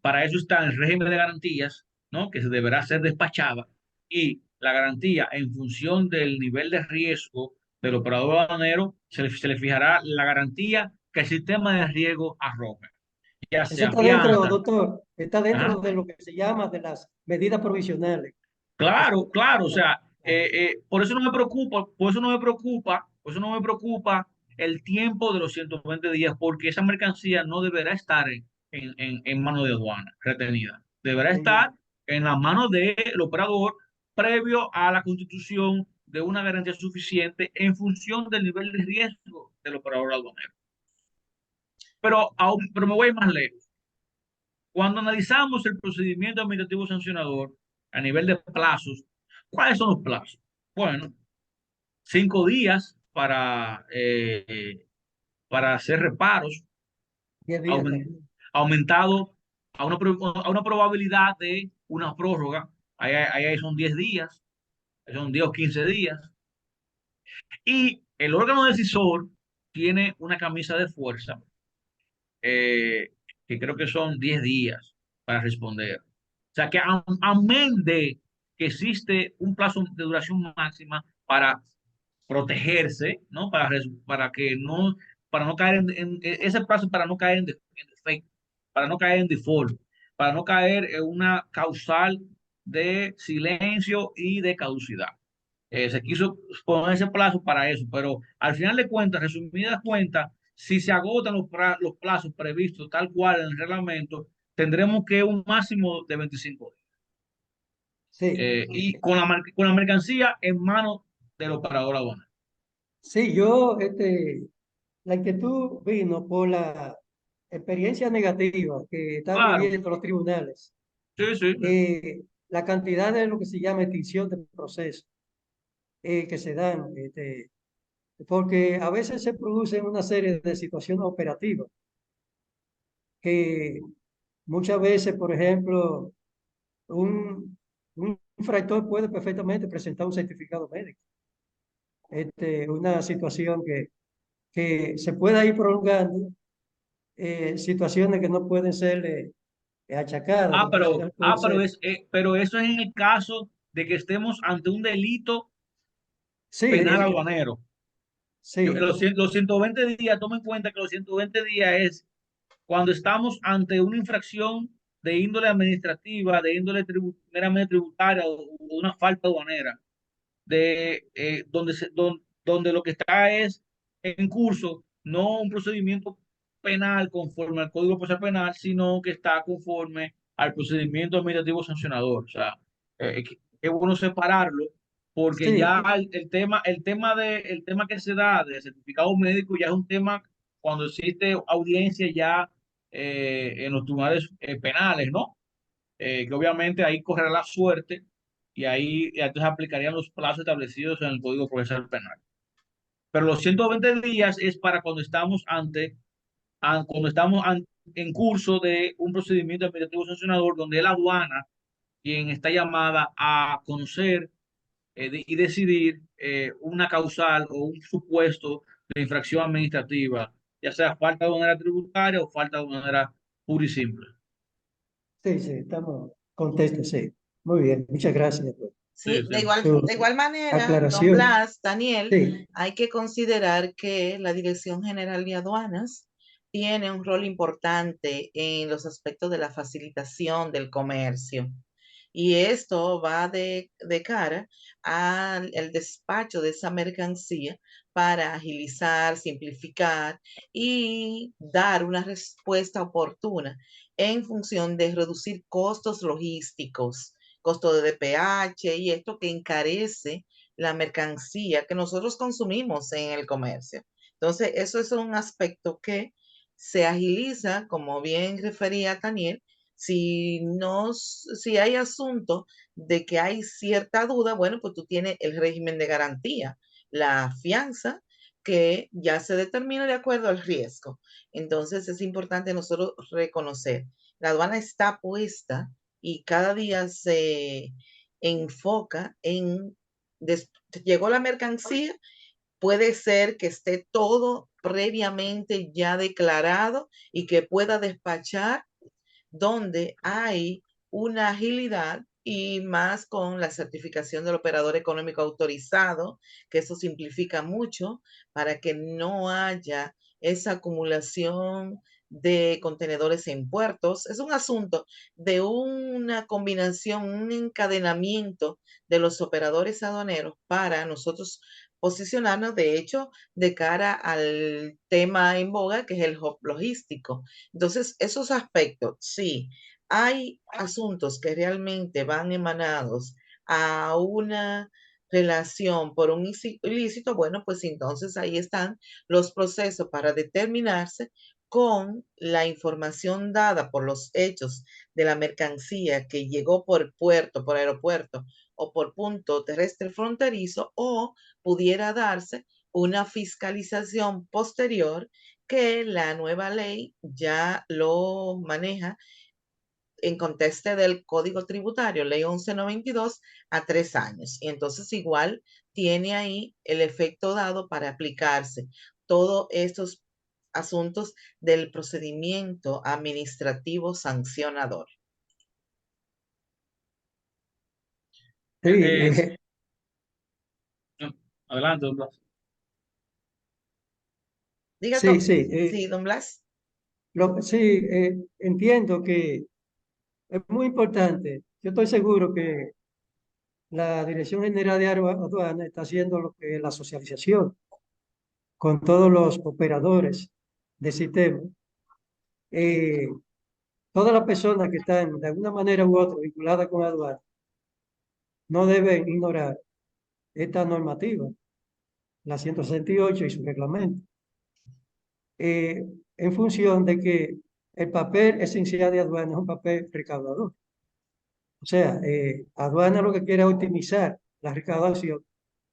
Para eso está el régimen de garantías, ¿no? Que se deberá ser despachada, y la garantía en función del nivel de riesgo del operador aduanero se le fijará la garantía que el sistema de riesgo arroje, ya Eso sea está dentro, fianza. doctor, está Ajá. dentro de lo que se llama de las medidas provisionales. Eso Claro, claro, o está- sea, por eso no me preocupa, por eso no me preocupa el tiempo de los 120 días, porque esa mercancía no deberá estar en manos de aduana retenida. Deberá sí, estar en las manos del operador previo a la constitución de una garantía suficiente en función del nivel de riesgo del operador aduanero. Pero me voy más lejos. Cuando analizamos el procedimiento administrativo sancionador a nivel de plazos, ¿cuáles son los plazos? Bueno, 5 días para hacer reparos, 10 días aumen- también. aumentado a una probabilidad de una prórroga. Ahí son 10 días, ahí son 10 o 15 días. Y el órgano decisor tiene una camisa de fuerza, eh, que creo que son 10 días para responder. O sea que amén de que existe un plazo de duración máxima para protegerse, ¿no? Para que no, para no caer ese plazo, para no caer en defecto, para no caer en default, para no caer en una causal de silencio y de caducidad. Se quiso poner ese plazo para eso, pero al final de cuentas, resumidas cuentas, si se agotan los plazos previstos tal cual en el reglamento, tendremos que un máximo de 25 días. Sí, Y con la mercancía en manos del operador aduanal. sí, la inquietud vino por la experiencia negativa que están Claro, viviendo los tribunales, sí, sí. la cantidad de lo que se llama extinción de procesos que se dan, porque a veces se producen una serie de situaciones operativas que muchas veces, por ejemplo, un infractor puede perfectamente presentar un certificado médico. Una situación que se pueda ir prolongando, situaciones que no pueden ser achacadas, Ah, porque al final pueden ser. pero eso es en el caso de que estemos ante un delito Sí, penal aduanero. sí, Los 120 días, toma en cuenta que los 120 días es cuando estamos ante una infracción de índole administrativa, de índole meramente tributaria o una falta aduanera, donde lo que está es en curso, no un procedimiento penal conforme al Código Procesal Penal, sino que está conforme al procedimiento administrativo sancionador. O sea, es bueno separarlo porque sí, ya el tema que se da de certificado médico ya es un tema cuando existe audiencia ya en los tribunales penales, ¿no? Que obviamente ahí correrá la suerte y ahí entonces aplicarían los plazos establecidos en el Código Procesal Penal. Pero los 120 días es para cuando estamos en curso de un procedimiento administrativo sancionador donde la aduana, quien está llamada a conocer y decidir una causal o un supuesto de infracción administrativa, ya sea falta de manera tributaria o falta de manera pura y simple. sí, sí, estamos contentos, sí. Muy bien, muchas gracias por Sí, Sí, sí. de su igual manera, don aclaración. Blas, Daniel, Sí, hay que considerar que la Dirección General de Aduanas tiene un rol importante en los aspectos de la facilitación del comercio. Y esto va de cara al el despacho de esa mercancía para agilizar, simplificar y dar una respuesta oportuna en función de reducir costos logísticos, costo de DPH y esto que encarece la mercancía que nosotros consumimos en el comercio. Entonces, eso es un aspecto que se agiliza, como bien refería Daniel, si hay asunto de que hay cierta duda, bueno, pues tú tienes el régimen de garantía, la fianza que ya se determina de acuerdo al riesgo. Entonces es importante nosotros reconocer, la aduana está puesta y cada día se enfoca en, llegó la mercancía, puede ser que esté todo previamente ya declarado y que pueda despachar donde hay una agilidad y más con la certificación del operador económico autorizado, que eso simplifica mucho para que no haya esa acumulación de contenedores en puertos. Es un asunto de una combinación, un encadenamiento de los operadores aduaneros para nosotros posicionarnos, de hecho, de cara al tema en boga, que es el hub logístico. Entonces, esos aspectos, sí, hay asuntos que realmente van emanados a una relación por un ilícito, bueno, pues entonces ahí están los procesos para determinarse con la información dada por los hechos de la mercancía que llegó por puerto, por aeropuerto o por punto terrestre fronterizo, o pudiera darse una fiscalización posterior que la nueva ley ya lo maneja en contexto del Código Tributario, Ley 1192, a 3 años. Y entonces igual tiene ahí el efecto dado para aplicarse todos estos asuntos del procedimiento administrativo sancionador. sí, Eh, eh, Adelante, don Blas. Diga, Sí, sí, sí, don Blas. sí, entiendo que es muy importante. Yo estoy seguro que la Dirección General de Aduana está haciendo lo que es la socialización con todos los operadores del sistema. Eh, Todas las personas que están de alguna manera u otra vinculadas con aduana no deben ignorar esta normativa, la 168 y su reglamento, eh, en función de que el papel esencial de aduana es un papel recaudador. O sea, aduana lo que quiere es optimizar la recaudación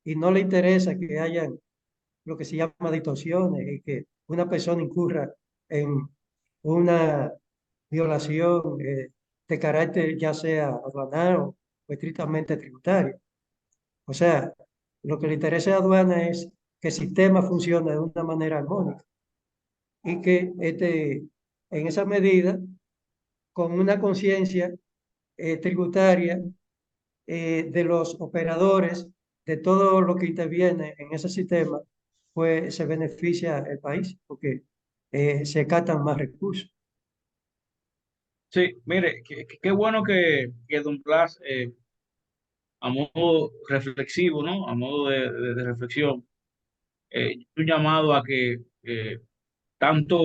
y no le interesa que haya lo que se llama distorsiones y que una persona incurra en una violación de carácter ya sea aduanal o estrictamente tributario. O sea, lo que le interesa a aduana es que el sistema funcione de una manera armónica y que en esa medida, con una conciencia tributaria de los operadores, de todo lo que interviene en ese sistema, pues se beneficia el país porque se captan más recursos. Sí, mire, qué bueno que don Blas, a modo reflexivo, ¿no? A modo de reflexión, un llamado a que tanto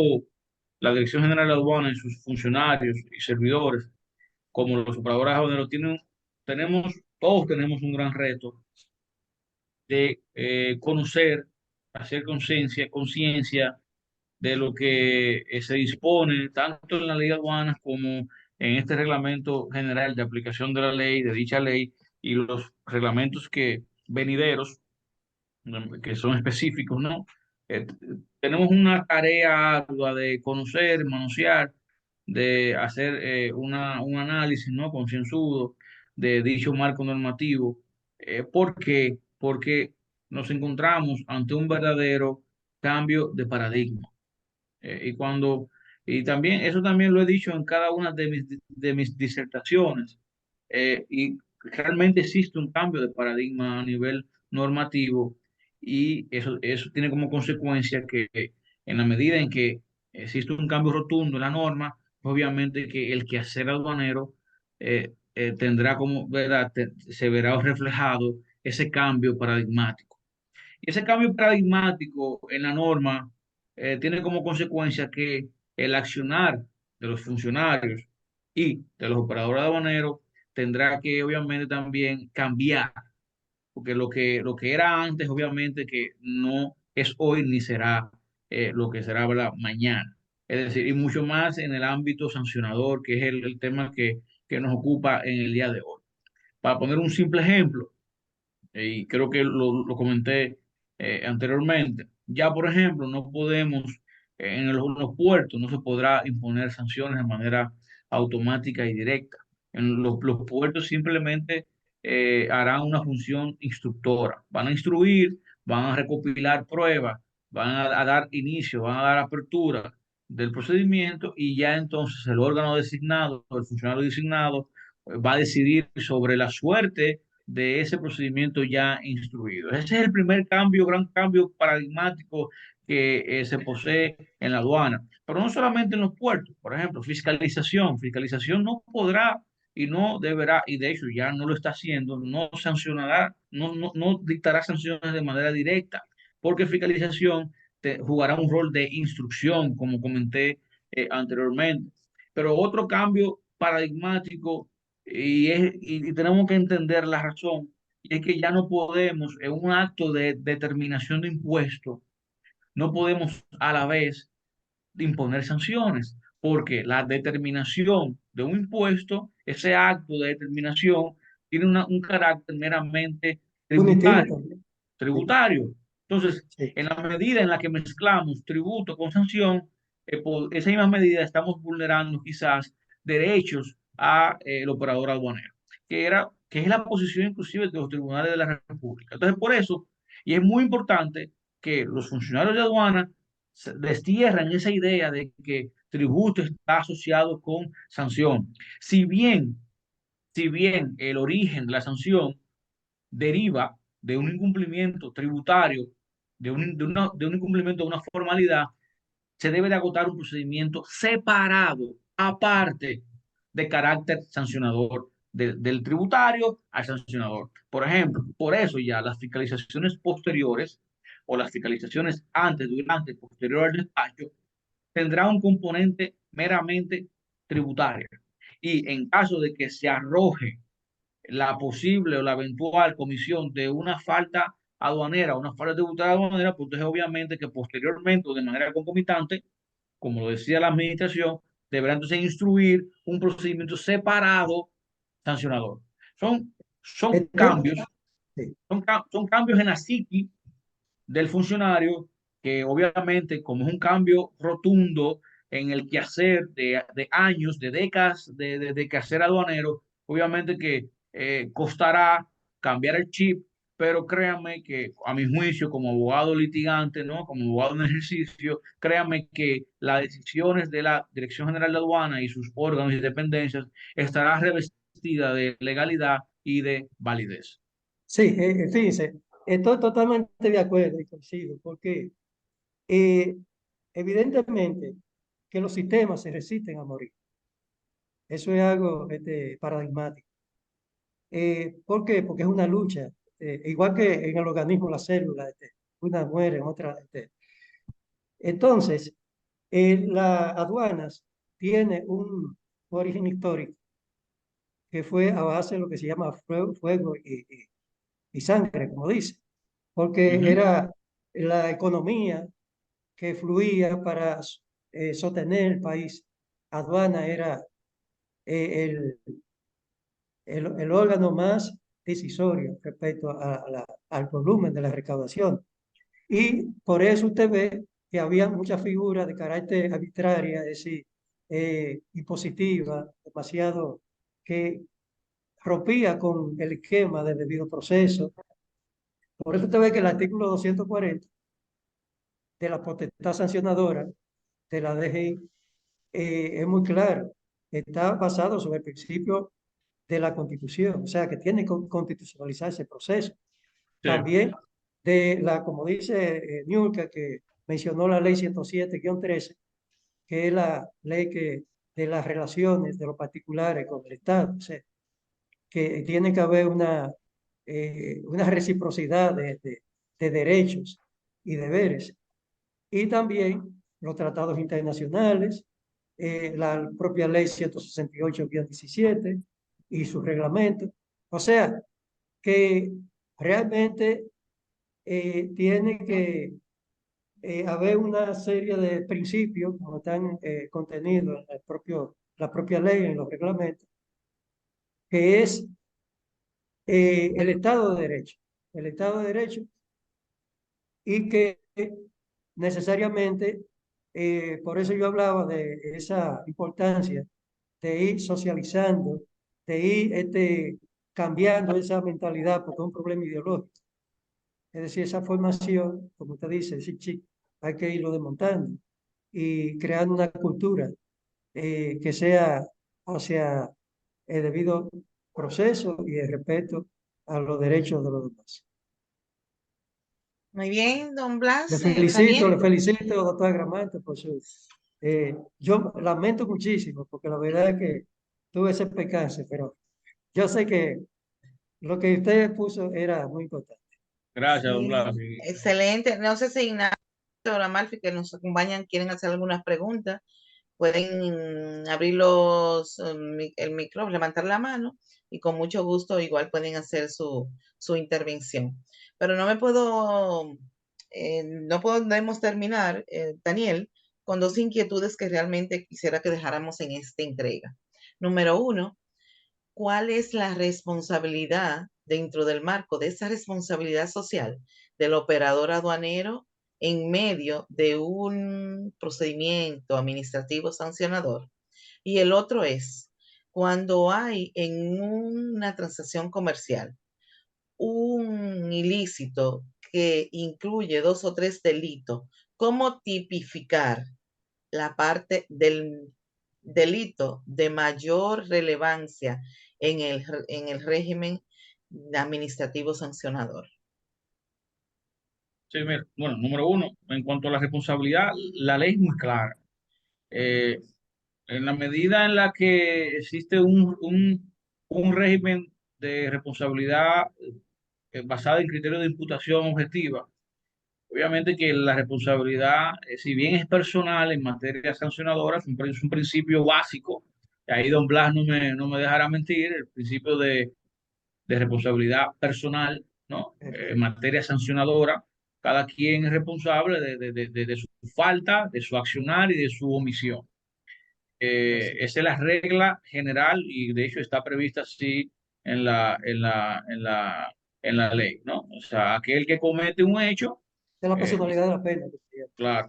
la Dirección General de Aduana y sus funcionarios y servidores, como los operadores aduaneros, todos tenemos un gran reto de conocer, hacer conciencia de lo que se dispone tanto en la ley de aduanas como en este reglamento general de aplicación de la ley, de dicha ley, y los reglamentos venideros, que son específicos, ¿no? Eh, Tenemos una tarea ardua de conocer, manosear, de hacer un análisis, ¿no? Concienzudo de dicho marco normativo. ¿Por qué? Porque nos encontramos ante un verdadero cambio de paradigma. Y y también, eso también lo he dicho en cada una de mis disertaciones, y realmente existe un cambio de paradigma a nivel normativo, y eso tiene como consecuencia que en la medida en que existe un cambio rotundo en la norma, obviamente que el quehacer aduanero tendrá como, ¿verdad? Se verá reflejado ese cambio paradigmático. Y ese cambio paradigmático en la norma tiene como consecuencia que el accionar de los funcionarios y de los operadores aduaneros tendrá que obviamente también cambiar, porque lo que era antes obviamente que no es hoy ni será lo que será, ¿verdad?, mañana. Es decir, y mucho más en el ámbito sancionador, que es el tema que nos ocupa en el día de hoy. Para poner un simple ejemplo, y creo que lo comenté anteriormente. Ya, por ejemplo, no podemos, en los puertos, no se podrá imponer sanciones de manera automática y directa. En los puertos simplemente harán una función instructora. Van a instruir, van a recopilar pruebas, van a dar inicio, van a dar apertura del procedimiento, y ya entonces el órgano designado, el funcionario designado, va a decidir sobre la suerte de ese procedimiento ya instruido. Ese es el primer cambio, gran cambio paradigmático que se posee en la aduana, pero no solamente en los puertos. Por ejemplo, fiscalización. Fiscalización no podrá y no deberá, y de hecho ya no lo está haciendo, no sancionará, no dictará sanciones de manera directa, porque fiscalización jugará un rol de instrucción, como comenté anteriormente. Pero otro cambio paradigmático, y tenemos que entender la razón, y es que ya no podemos, en un acto de determinación de impuestos, no podemos a la vez imponer sanciones, porque la determinación de un impuesto, ese acto de determinación, tiene un carácter meramente Punitivo tributario, también. Sí, tributario. Entonces, sí. en la medida en la que mezclamos tributo con sanción, por esa misma medida estamos vulnerando quizás derechos a el operador aduanero, que es la posición inclusive de los tribunales de la República. Entonces, por eso, y es muy importante que los funcionarios de aduana destierran esa idea de que tributo está asociado con sanción. Si bien, si bien el origen de la sanción deriva de un incumplimiento tributario, de un incumplimiento de una formalidad, se debe de agotar un procedimiento separado, aparte, de carácter sancionador, del tributario al sancionador. Por ejemplo, por eso ya las fiscalizaciones posteriores o las fiscalizaciones antes, durante, posterior al despacho, tendrá un componente meramente tributario. Y en caso de que se arroje la posible o la eventual comisión de una falta aduanera o una falta tributaria aduanera, pues entonces obviamente que posteriormente o de manera concomitante, como lo decía la administración, deberá entonces instruir un procedimiento separado sancionador. Son, son Entonces, cambios, sí. son cambios en la psiqui del funcionario, que obviamente, como es un cambio rotundo en el quehacer de años, de décadas de quehacer aduanero, obviamente que costará cambiar el chip, pero créanme que a mi juicio, como abogado litigante, ¿no? Como abogado en ejercicio, créanme que las decisiones de la Dirección General de Aduana y sus órganos y dependencias estará revestida de legalidad y de validez. Sí, fíjense, estoy totalmente de acuerdo y coincido, porque evidentemente que los sistemas se resisten a morir. Eso es algo paradigmático. ¿Por qué? Porque es una lucha. Igual que en el organismo, las células, unas mueren, otras. Entonces, las aduanas tiene un origen histórico que fue a base de lo que se llama fuego y sangre, como dice, porque Ujú. era la economía que fluía para sostener el país. Aduana era el, el órgano más decisorio respecto al volumen de la recaudación. Y por eso usted ve que había muchas figuras de carácter arbitraria, es decir, impositiva, demasiado, que rompía con el esquema del debido proceso. Por eso usted ve que el artículo 240 de la potestad sancionadora de la DGI es muy claro. Está basado sobre el principio de la Constitución, o sea, que tiene que constitucionalizar ese proceso. Sí, También de la, como dice Niurka, que mencionó la ley 107-13, que es la ley que, de las relaciones de los particulares con el Estado, o sea, que tiene que haber una reciprocidad de derechos y deberes. Y también los tratados internacionales, la propia ley 168-17 y su reglamento. O sea, que realmente tiene que haber una serie de principios, como están contenidos en la propia ley, en los reglamentos, que es el Estado de Derecho. El Estado de Derecho y que necesariamente, por eso yo hablaba de esa importancia de ir socializando, de ir cambiando esa mentalidad, porque es un problema ideológico. Es decir, esa formación, como usted dice, sí, sí, hay que irlo desmontando y creando una cultura que sea hacia el debido proceso y el respeto a los derechos de los demás. Muy bien, don Blas, Daniel. Le felicito, doctor Gramante, por su... yo lamento muchísimo, porque la verdad es que tuve ese percance, pero yo sé que lo que usted puso era muy importante. gracias, don Sí, Blas. excelente. No sé si Ignacio o la Malfi que nos acompañan quieren hacer algunas preguntas. Pueden abrir el micrófono, levantar la mano y con mucho gusto igual pueden hacer su intervención. Pero no podemos terminar, Daniel, con dos inquietudes que realmente quisiera que dejáramos en esta entrega. Número uno, ¿cuál es la responsabilidad dentro del marco de esa responsabilidad social del operador aduanero en medio de un procedimiento administrativo sancionador? Y el otro es cuando hay en una transacción comercial un ilícito que incluye dos o tres delitos, ¿cómo tipificar la parte del delito de mayor relevancia en el régimen administrativo sancionador? Sí, mira, bueno, número uno, en cuanto a la responsabilidad, la ley es muy clara. Eh, en la medida en la que existe un régimen de responsabilidad basado en criterios de imputación objetiva, obviamente que la responsabilidad, si bien es personal en materia sancionadora, es un principio básico, y ahí don Blas no me dejará mentir, el principio de responsabilidad personal, ¿no? En materia sancionadora, cada quien es responsable de su falta, de su accionar y de su omisión. Así. Esa es la regla general y de hecho está prevista así en la ley, ¿no? O sea, aquel que comete un hecho, De la eh, personalidad de la pena. Que se llama. claro,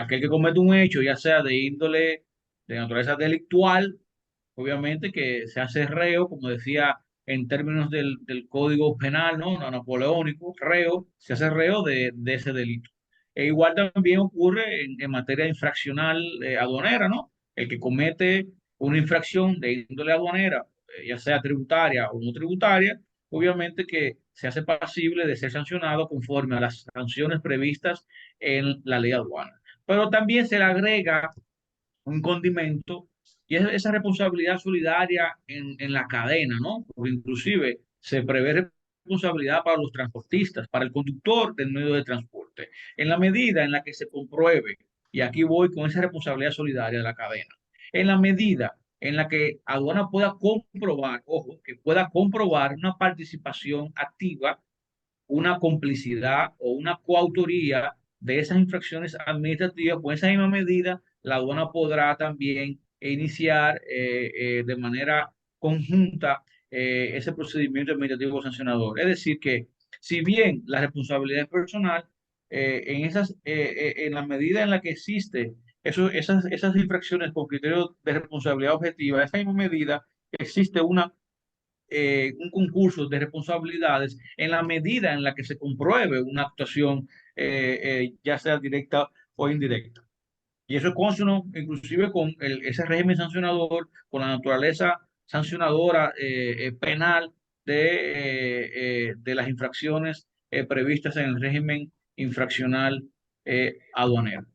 aquel que comete un hecho, ya sea de índole de naturaleza delictual, obviamente que se hace reo, como decía en términos del Código Penal, ¿no? Napoleónico, reo, se hace reo de ese delito. E igual también ocurre en materia infraccional aduanera, ¿no? El que comete una infracción de índole aduanera, ya sea tributaria o no tributaria, obviamente que se hace pasible de ser sancionado conforme a las sanciones previstas en la ley aduana. Pero también se le agrega un condimento y es esa responsabilidad solidaria en la cadena, ¿no? Porque inclusive se prevé responsabilidad para los transportistas, para el conductor del medio de transporte, en la medida en la que se compruebe, y aquí voy con esa responsabilidad solidaria de la cadena, en la medida en la que aduana pueda comprobar, ojo, que pueda comprobar una participación activa, una complicidad o una coautoría de esas infracciones administrativas, pues en esa misma medida la aduana podrá también iniciar de manera conjunta ese procedimiento administrativo sancionador. Es decir, que si bien la responsabilidad es personal, en la medida en la que existe esas infracciones con criterios de responsabilidad objetiva, en esa misma medida existe un concurso de responsabilidades en la medida en la que se compruebe una actuación, ya sea directa o indirecta. Y eso es consono inclusive con ese régimen sancionador, con la naturaleza sancionadora penal de las infracciones previstas en el régimen infraccional aduanero.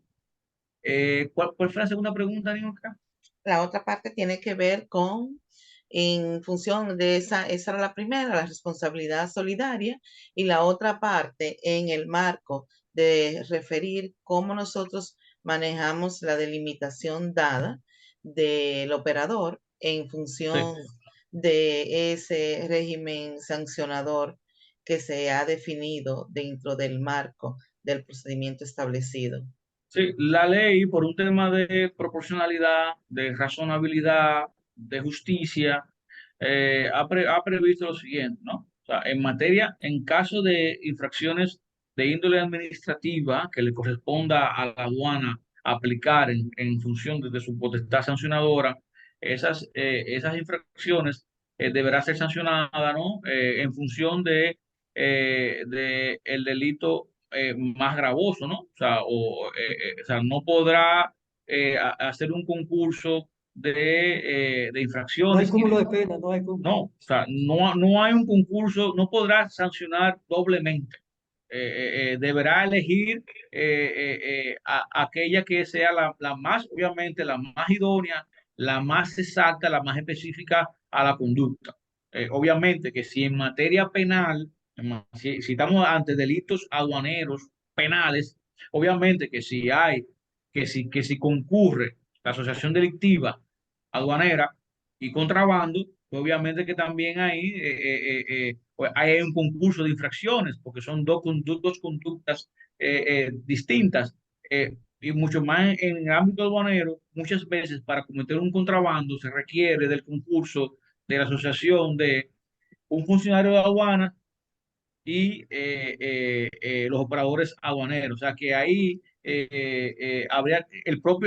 ¿Cuál fue la segunda pregunta, Niurka? La otra parte tiene que ver con, en función de esa era la primera, la responsabilidad solidaria, y la otra parte en el marco de referir cómo nosotros manejamos la delimitación dada del operador en Sí. función de ese régimen sancionador que se ha definido dentro del marco del procedimiento establecido. Sí, la ley, por un tema de proporcionalidad, de razonabilidad, de justicia, ha previsto lo siguiente, ¿no? O sea, en caso de infracciones de índole administrativa que le corresponda a la aduana aplicar en función de su potestad sancionadora, esas infracciones deberá ser sancionada, ¿no? En función de el delito más gravoso, ¿no? O sea, no podrá hacer un concurso de No hay infracciones y cúmulo de pena, no hay cúmulo. no, o sea, no hay un concurso, no podrá sancionar doblemente. Deberá elegir aquella que sea la más, obviamente, la más idónea, la más exacta, la más específica a la conducta. Obviamente que si en materia penal, si estamos ante delitos aduaneros penales, obviamente que si concurre la asociación delictiva aduanera y contrabando, pues obviamente que también pues hay un concurso de infracciones, porque son dos conductas distintas. Y mucho más en el ámbito aduanero, muchas veces para cometer un contrabando se requiere del concurso de la asociación de un funcionario de aduana y los operadores aduaneros. O sea que ahí habría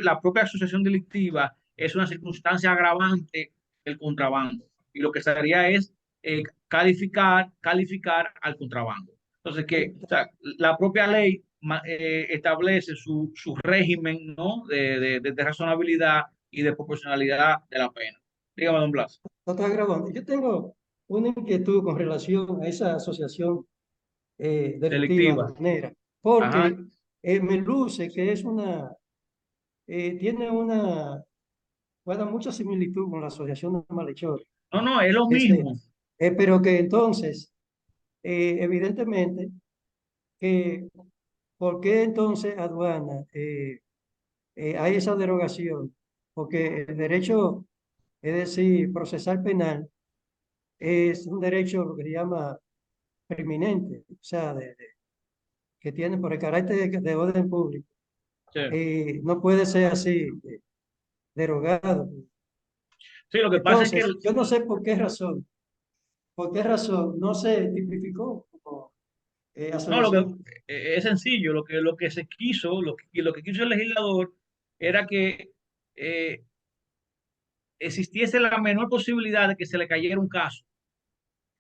la propia asociación delictiva es una circunstancia agravante del contrabando. Y lo que se haría es calificar al contrabando. Entonces, o sea, la propia ley establece su régimen, ¿no? de razonabilidad y de proporcionalidad de la pena. Dígame, don Blas. Doctor Grabón, yo tengo una inquietud con relación a esa asociación delictiva Delictiva. aduanera. Ajá. porque me luce que tiene guarda mucha similitud con la Asociación de Malhechores. No, no, es lo Este, mismo. pero que entonces, evidentemente, que ¿por qué entonces aduana hay esa derogación? Porque el derecho, es decir, procesal penal, es un derecho lo que se llama preeminente, o sea, que tiene por el carácter de orden público. Sí. No puede ser así, derogado. Sí, lo que pasa es que Entonces, yo no sé por qué razón no se tipificó como no, lo que asociación. es sencillo, lo que se quiso, lo que quiso el legislador era que eh, existiese la menor posibilidad de que se le cayera un caso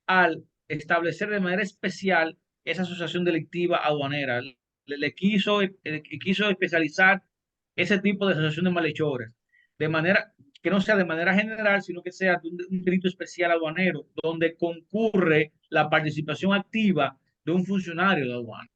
al establecer de manera especial esa asociación delictiva aduanera. Quiso especializar ese tipo de asociación de malhechores, de manera que no sea de manera general, sino que sea un delito especial aduanero, donde concurre la participación activa de un funcionario de aduana.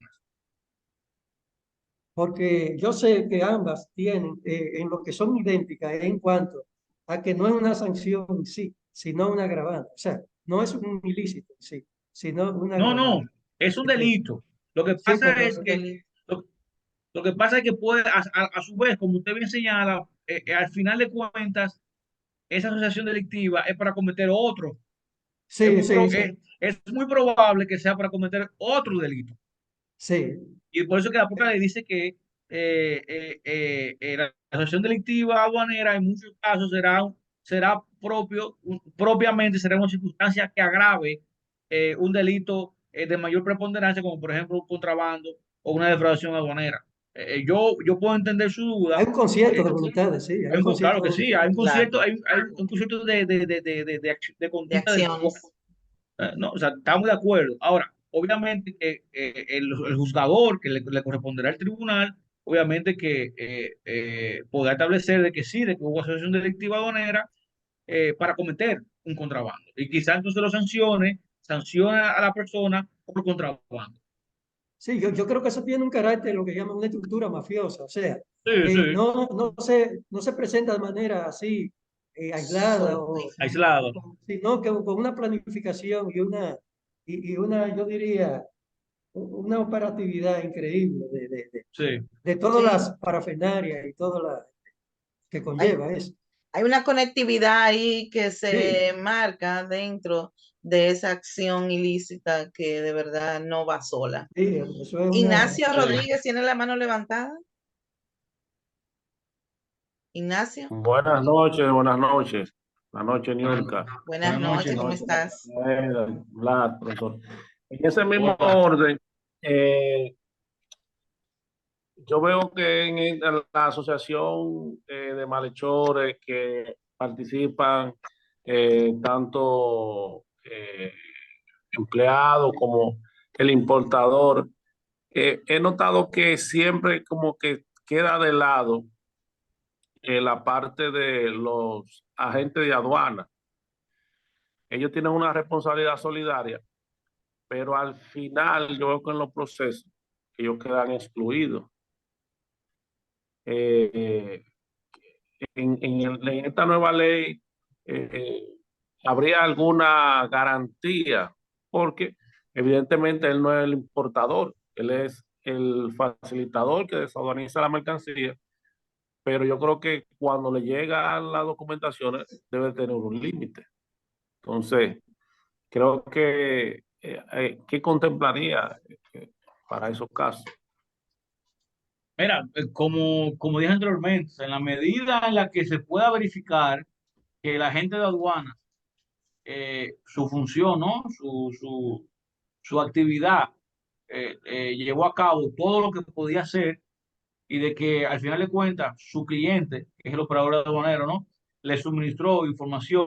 Porque yo sé que ambas tienen, en lo que son idénticas en cuanto a que no es una sanción en sí, sino una agravante. O sea, no es un ilícito en sí, sino una No, no, agravante. es un Este, delito. Lo que sí, pasa pero es que lo, lo que pasa es que puede, a su vez, como usted bien señala, al final de cuentas, esa asociación delictiva es para cometer otro. sí, sí, sí, Es muy probable que sea para cometer otro delito. sí, Y por eso que la propia ley dice que la asociación delictiva aduanera en muchos casos será propiamente será una circunstancia que agrave un delito de mayor preponderancia, como por ejemplo un contrabando o una defraudación aduanera. Yo puedo entender su hay duda. un concierto eh, de voluntades, sí, hay un concierto claro de que sí, hay voluntades. un claro, concierto, hay un concierto de de conducta delictuosa. acciones. No, o sea, estamos de acuerdo. Ahora, obviamente que el juzgador que le corresponderá al tribunal, obviamente que podrá establecer de que sí, de que hubo asociación delictiva aduanera para cometer un contrabando. Y quizás entonces sanciona a la persona por contrabando. Sí, yo creo que eso tiene un carácter, lo que llaman una estructura mafiosa, o sea, Sí, sí, no se presenta de manera así aislada, aislado. sino que con una planificación y una, yo diría, una operatividad increíble Sí. de todas Sí, las parafernarias y todo lo que hay, conlleva eso. hay una conectividad ahí que Sí, se marca dentro de esa acción ilícita que de verdad no va sola. sí, eso es una... Ignacio Sí. Rodríguez tiene la mano levantada. Ignacio, Buenas noches, buenas noches. Buenas noches, Buenas, Niurka. buenas buenas noches, noches. ¿cómo Buenas estás? noches, Vlad, profesor. En ese mismo Hola. orden, eh, yo veo que en la asociación de malhechores que participan tanto empleados como el importador, he notado que siempre como que queda de lado la parte de los agentes de aduana. Ellos tienen una responsabilidad solidaria, pero al final yo veo que en los procesos ellos quedan excluidos. Eh, en esta nueva ley eh, habría alguna garantía, porque evidentemente él no es el importador, él es el facilitador que desaduaniza la mercancía, pero yo creo que cuando le llegan las documentaciones debe tener un límite. Entonces, creo que, ¿qué contemplaría para esos casos? Mira, como dije anteriormente, en la medida en la que se pueda verificar que la gente de aduana, su función, ¿no? Su actividad, llevó a cabo todo lo que podía hacer y de que al final de cuentas su cliente, que es el operador aduanero, ¿no? Le suministró información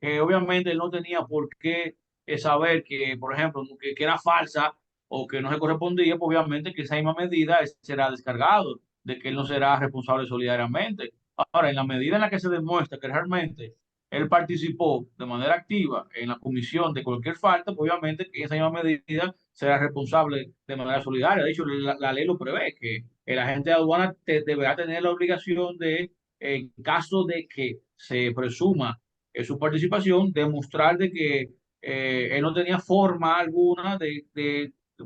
que obviamente él no tenía por qué saber que, por ejemplo, que era falsa o que no se correspondía, pues obviamente que esa misma medida será descargado, de que él no será responsable solidariamente. Ahora, en la medida en la que se demuestra que realmente él participó de manera activa en la comisión de cualquier falta, pues obviamente que esa misma medida será responsable de manera solidaria. De hecho, la ley lo prevé, que el agente de aduana deberá tener la obligación de, en caso de que se presuma su participación, demostrar de que él no tenía forma alguna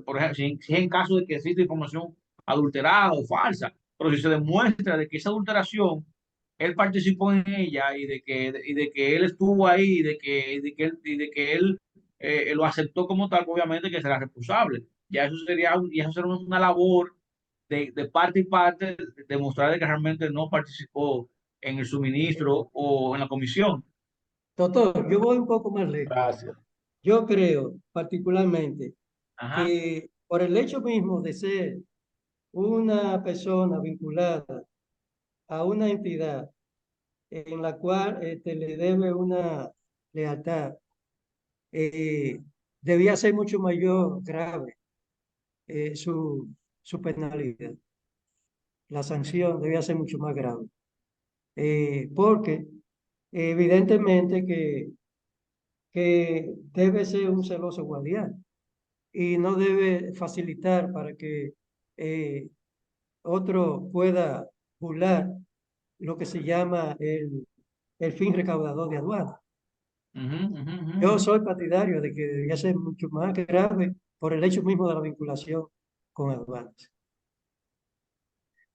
por ejemplo, si en caso de que existe información adulterada o falsa, pero si se demuestra de que esa adulteración él participó en ella y de que él estuvo ahí y de que él lo aceptó como tal, obviamente que será responsable. Ya eso sería una labor de parte y parte, demostrar de que realmente no participó en el suministro o en la comisión. Doctor, yo voy un poco más lejos. Gracias. Yo creo particularmente Ajá. que por el hecho mismo de ser una persona vinculada a una entidad en la cual le debe una lealtad, eh, debía ser mucho mayor grave su penalidad. La sanción debía ser mucho más grave. Porque evidentemente que debe ser un celoso guardián y no debe facilitar para que eh, otro pueda burlar lo que se llama el fin recaudador de aduana. Ujú, ujú, ujú, Yo ujú. soy partidario de que debería ser mucho más grave por el hecho mismo de la vinculación con aduanas.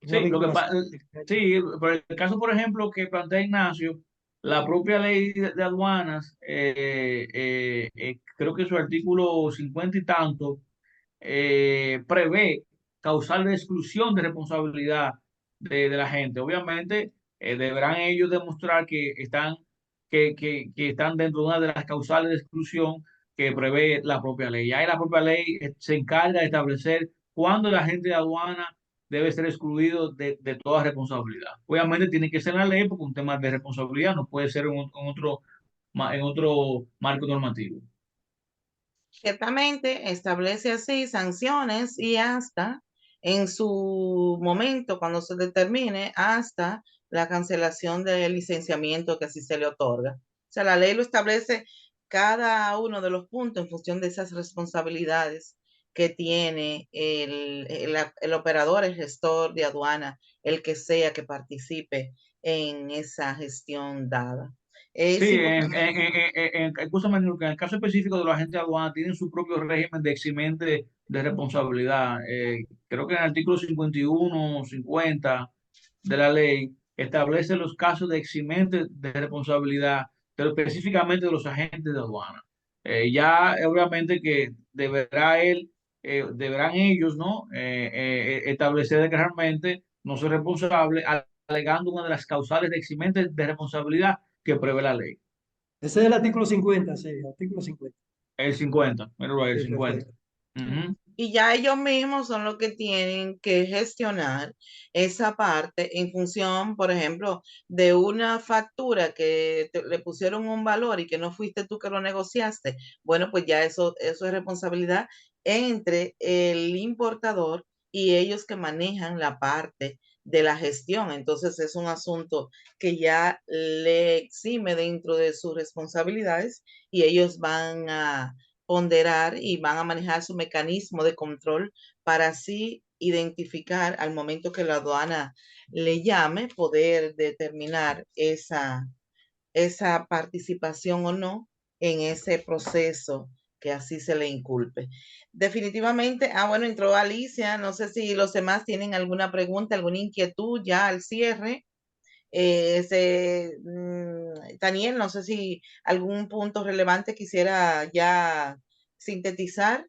Una Sí, vinculación. sí, por el caso, por ejemplo, que plantea Ignacio, la propia ley de aduanas, creo que su artículo 50 y tanto, prevé causal de exclusión de responsabilidad de la gente. Obviamente, deberán ellos demostrar que están dentro de una de las causales de exclusión que prevé la propia ley. Ya la propia ley se encarga de establecer cuándo el agente de aduana debe ser excluido de toda responsabilidad. Obviamente tiene que ser en la ley porque un tema de responsabilidad no puede ser en otro marco normativo. Ciertamente establece así sanciones y hasta en su momento, cuando se determine, hasta la cancelación del licenciamiento que así se le otorga. O sea, la ley lo establece cada uno de los puntos en función de esas responsabilidades que tiene el operador, el gestor de aduana, el que sea que participe en esa gestión dada. Sí, Es importante. escúchame, Nurka, en el caso específico de los agentes de aduana, tienen su propio régimen de eximente de responsabilidad. Creo que en el artículo 51 50 de la ley establece los casos de eximente de responsabilidad, pero específicamente de los agentes de aduana. Ya obviamente que deberán ellos, ¿no? Establecer que realmente no son responsables, alegando una de las causales de eximente de responsabilidad que prevé la ley. Ese es el artículo 50, sí, el artículo 50. El 50, míralo ahí, el Sí, 50. perfecto. Ujú. Y ya ellos mismos son los que tienen que gestionar esa parte en función, por ejemplo, de una factura que le pusieron un valor y que no fuiste tú que lo negociaste. Bueno, pues ya eso es responsabilidad entre el importador y ellos que manejan la parte de la gestión. Entonces es un asunto que ya le exime dentro de sus responsabilidades y ellos van a ponderar y van a manejar su mecanismo de control para así identificar al momento que la aduana le llame, poder determinar esa participación o no en ese proceso que así se le inculpe. Definitivamente, bueno, entró Alicia, no sé si los demás tienen alguna pregunta, alguna inquietud ya al cierre. Daniel, no sé si algún punto relevante quisiera ya sintetizar.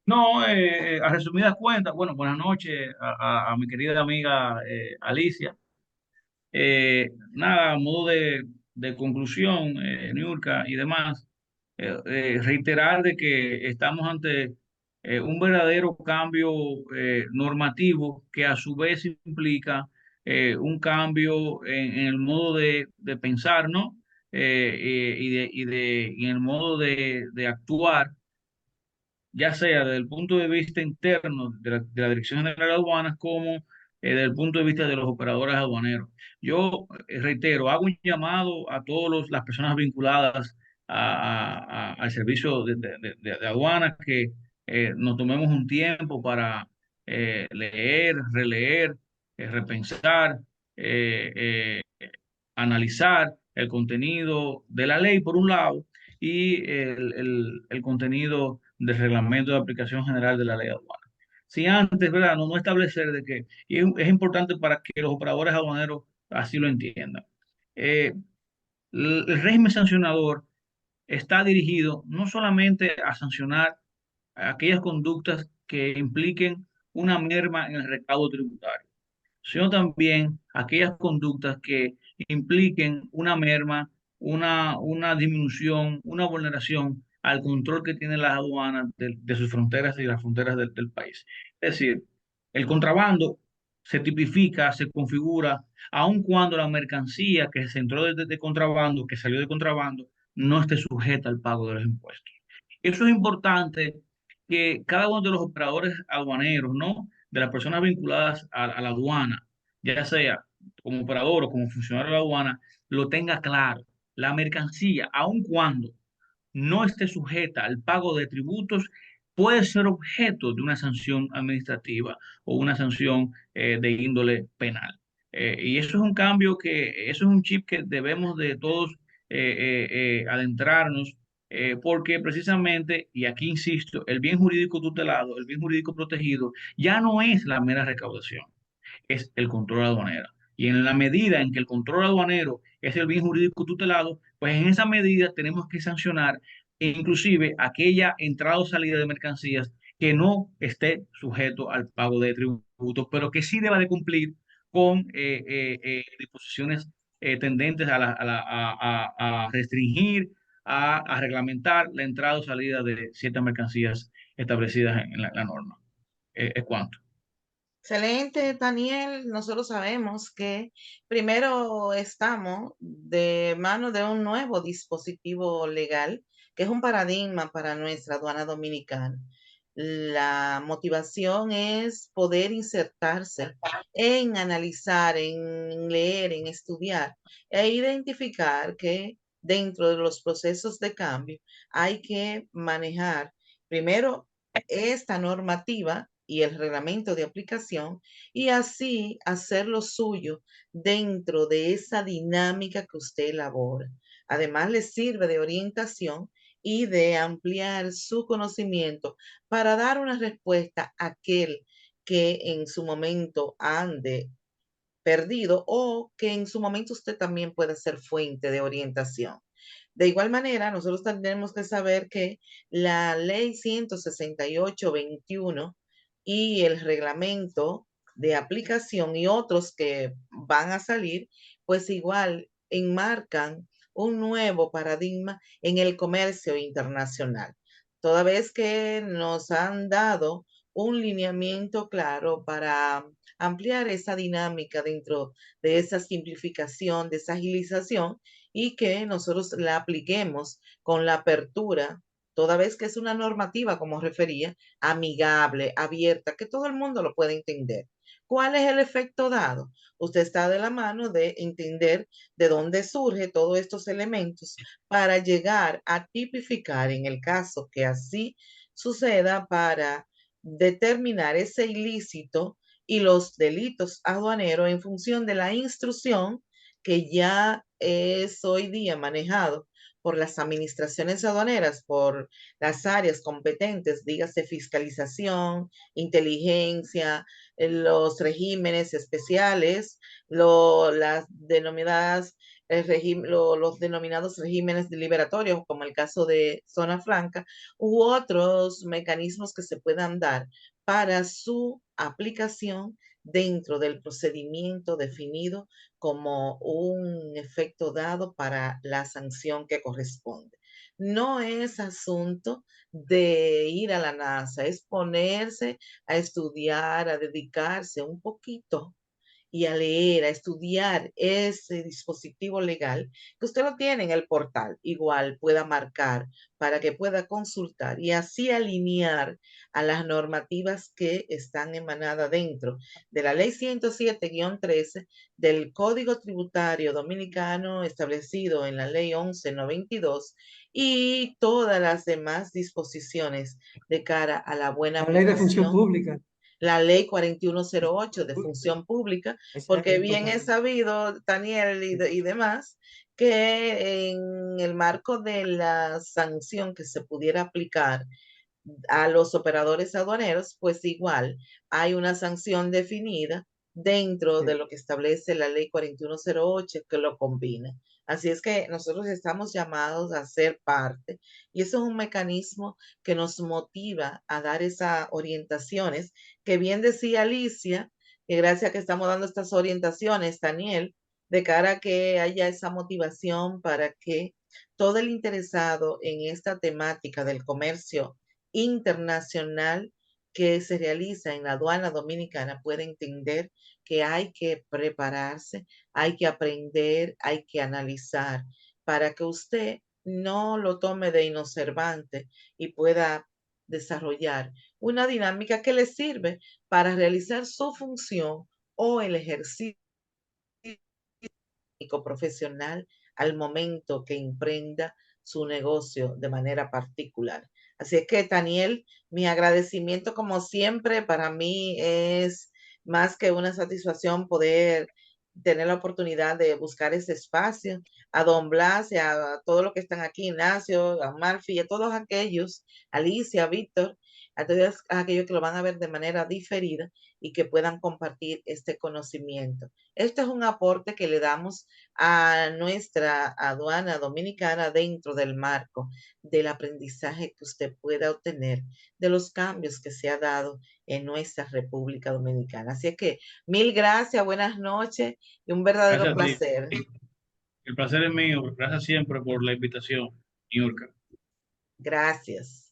No, a resumidas cuentas, bueno, buenas noches a mi querida amiga Alicia. Nada, a modo de conclusión, Niurka y demás, reiterar de que estamos ante un verdadero cambio normativo que a su vez implica un cambio en el modo de pensar, ¿no? Y en el modo de actuar, ya sea desde el punto de vista interno de la Dirección General de Aduanas como desde el punto de vista de los operadores aduaneros. Yo reitero, hago un llamado a todas las personas vinculadas al servicio de aduanas que nos tomemos un tiempo para leer, releer, repensar, eh, analizar el contenido de la ley por un lado y el contenido del reglamento de aplicación general de la ley aduana. Si antes, ¿verdad? No establecer de que, y es importante para que los operadores aduaneros así lo entiendan. Eh, el régimen sancionador está dirigido no solamente a sancionar aquellas conductas que impliquen una merma en el recaudo tributario, sino también aquellas conductas que impliquen una merma, una disminución, una vulneración al control que tienen las aduanas de sus fronteras y las fronteras del país. Es decir, el contrabando se tipifica, se configura, aun cuando la mercancía que se entró de contrabando, que salió de contrabando, no esté sujeta al pago de los impuestos. Eso es importante que cada uno de los operadores aduaneros, ¿no? De las personas vinculadas a la aduana, ya sea como operador o como funcionario de la aduana, lo tenga claro. La mercancía, aun cuando no esté sujeta al pago de tributos, puede ser objeto de una sanción administrativa o una sanción de índole penal. Y eso es un cambio eso es un chip que debemos de todos adentrarnos, porque precisamente, y aquí insisto, el bien jurídico tutelado, el bien jurídico protegido, ya no es la mera recaudación, es el control aduanero. Y en la medida en que el control aduanero es el bien jurídico tutelado, pues en esa medida tenemos que sancionar inclusive aquella entrada o salida de mercancías que no esté sujeto al pago de tributos, pero que sí deba de cumplir con disposiciones tendentes a restringir, a reglamentar la entrada o salida de ciertas mercancías establecidas en la norma. ¿Es cuánto? Excelente, Daniel. Nosotros sabemos que primero estamos de mano de un nuevo dispositivo legal, que es un paradigma para nuestra aduana dominicana. La motivación es poder insertarse en analizar, en leer, en estudiar e identificar que dentro de los procesos de cambio hay que manejar primero esta normativa y el reglamento de aplicación y así hacer lo suyo dentro de esa dinámica que usted elabora. Además, le sirve de orientación y de ampliar su conocimiento para dar una respuesta a aquel que en su momento ande perdido o que en su momento usted también puede ser fuente de orientación. De igual manera, nosotros tenemos que saber que la ley 168/21 y el reglamento de aplicación y otros que van a salir, pues igual enmarcan un nuevo paradigma en el comercio internacional. Toda vez que nos han dado un lineamiento claro para ampliar esa dinámica dentro de esa simplificación, de esa agilización y que nosotros la apliquemos con la apertura, toda vez que es una normativa, como refería, amigable, abierta, que todo el mundo lo puede entender. ¿Cuál es el efecto dado? Usted está de la mano de entender de dónde surgen todos estos elementos para llegar a tipificar, en el caso que así suceda, para determinar ese ilícito y los delitos aduaneros en función de la instrucción que ya es hoy día manejado por las administraciones aduaneras, por las áreas competentes, dígase fiscalización, inteligencia, los regímenes especiales, las denominadas los denominados regímenes liberatorios, como el caso de Zona Franca, u otros mecanismos que se puedan dar para su aplicación dentro del procedimiento definido como un efecto dado para la sanción que corresponde. No es asunto de ir a la NASA, es ponerse a estudiar, a dedicarse un poquito y a leer, a estudiar ese dispositivo legal, que usted lo tiene en el portal, igual pueda marcar para que pueda consultar y así alinear a las normativas que están emanadas dentro de la Ley 107-13 del Código Tributario Dominicano establecido en la Ley 1192 y todas las demás disposiciones de cara a la buena La ley de función aplicación, pública. la ley 4108 de función pública, porque bien es sabido, Daniel y demás, que en el marco de la sanción que se pudiera aplicar a los operadores aduaneros, pues igual hay una sanción definida dentro de lo que establece la ley 4108 que lo combina. Así es que nosotros estamos llamados a ser parte y eso es un mecanismo que nos motiva a dar esas orientaciones que bien decía Alicia, que gracias a que estamos dando estas orientaciones, Daniel, de cara a que haya esa motivación para que todo el interesado en esta temática del comercio internacional que se realiza en la aduana dominicana puede entender que hay que prepararse, hay que aprender, hay que analizar para que usted no lo tome de inobservante y pueda desarrollar una dinámica que le sirve para realizar su función o el ejercicio profesional al momento que emprenda su negocio de manera particular. Así es que, Daniel, mi agradecimiento como siempre, para mí es más que una satisfacción poder tener la oportunidad de buscar ese espacio, a don Blas y a todos los que están aquí, Ignacio, a Marfi, a todos aquellos, Alicia, Víctor, a todos aquellos que lo van a ver de manera diferida y que puedan compartir este conocimiento. Este es un aporte que le damos a nuestra aduana dominicana dentro del marco del aprendizaje que usted pueda obtener de los cambios que se ha dado en nuestra República Dominicana. Así es que mil gracias, buenas noches y un verdadero Gracias a ti. placer. El placer es mío. Gracias siempre por la invitación, Niurka. Gracias.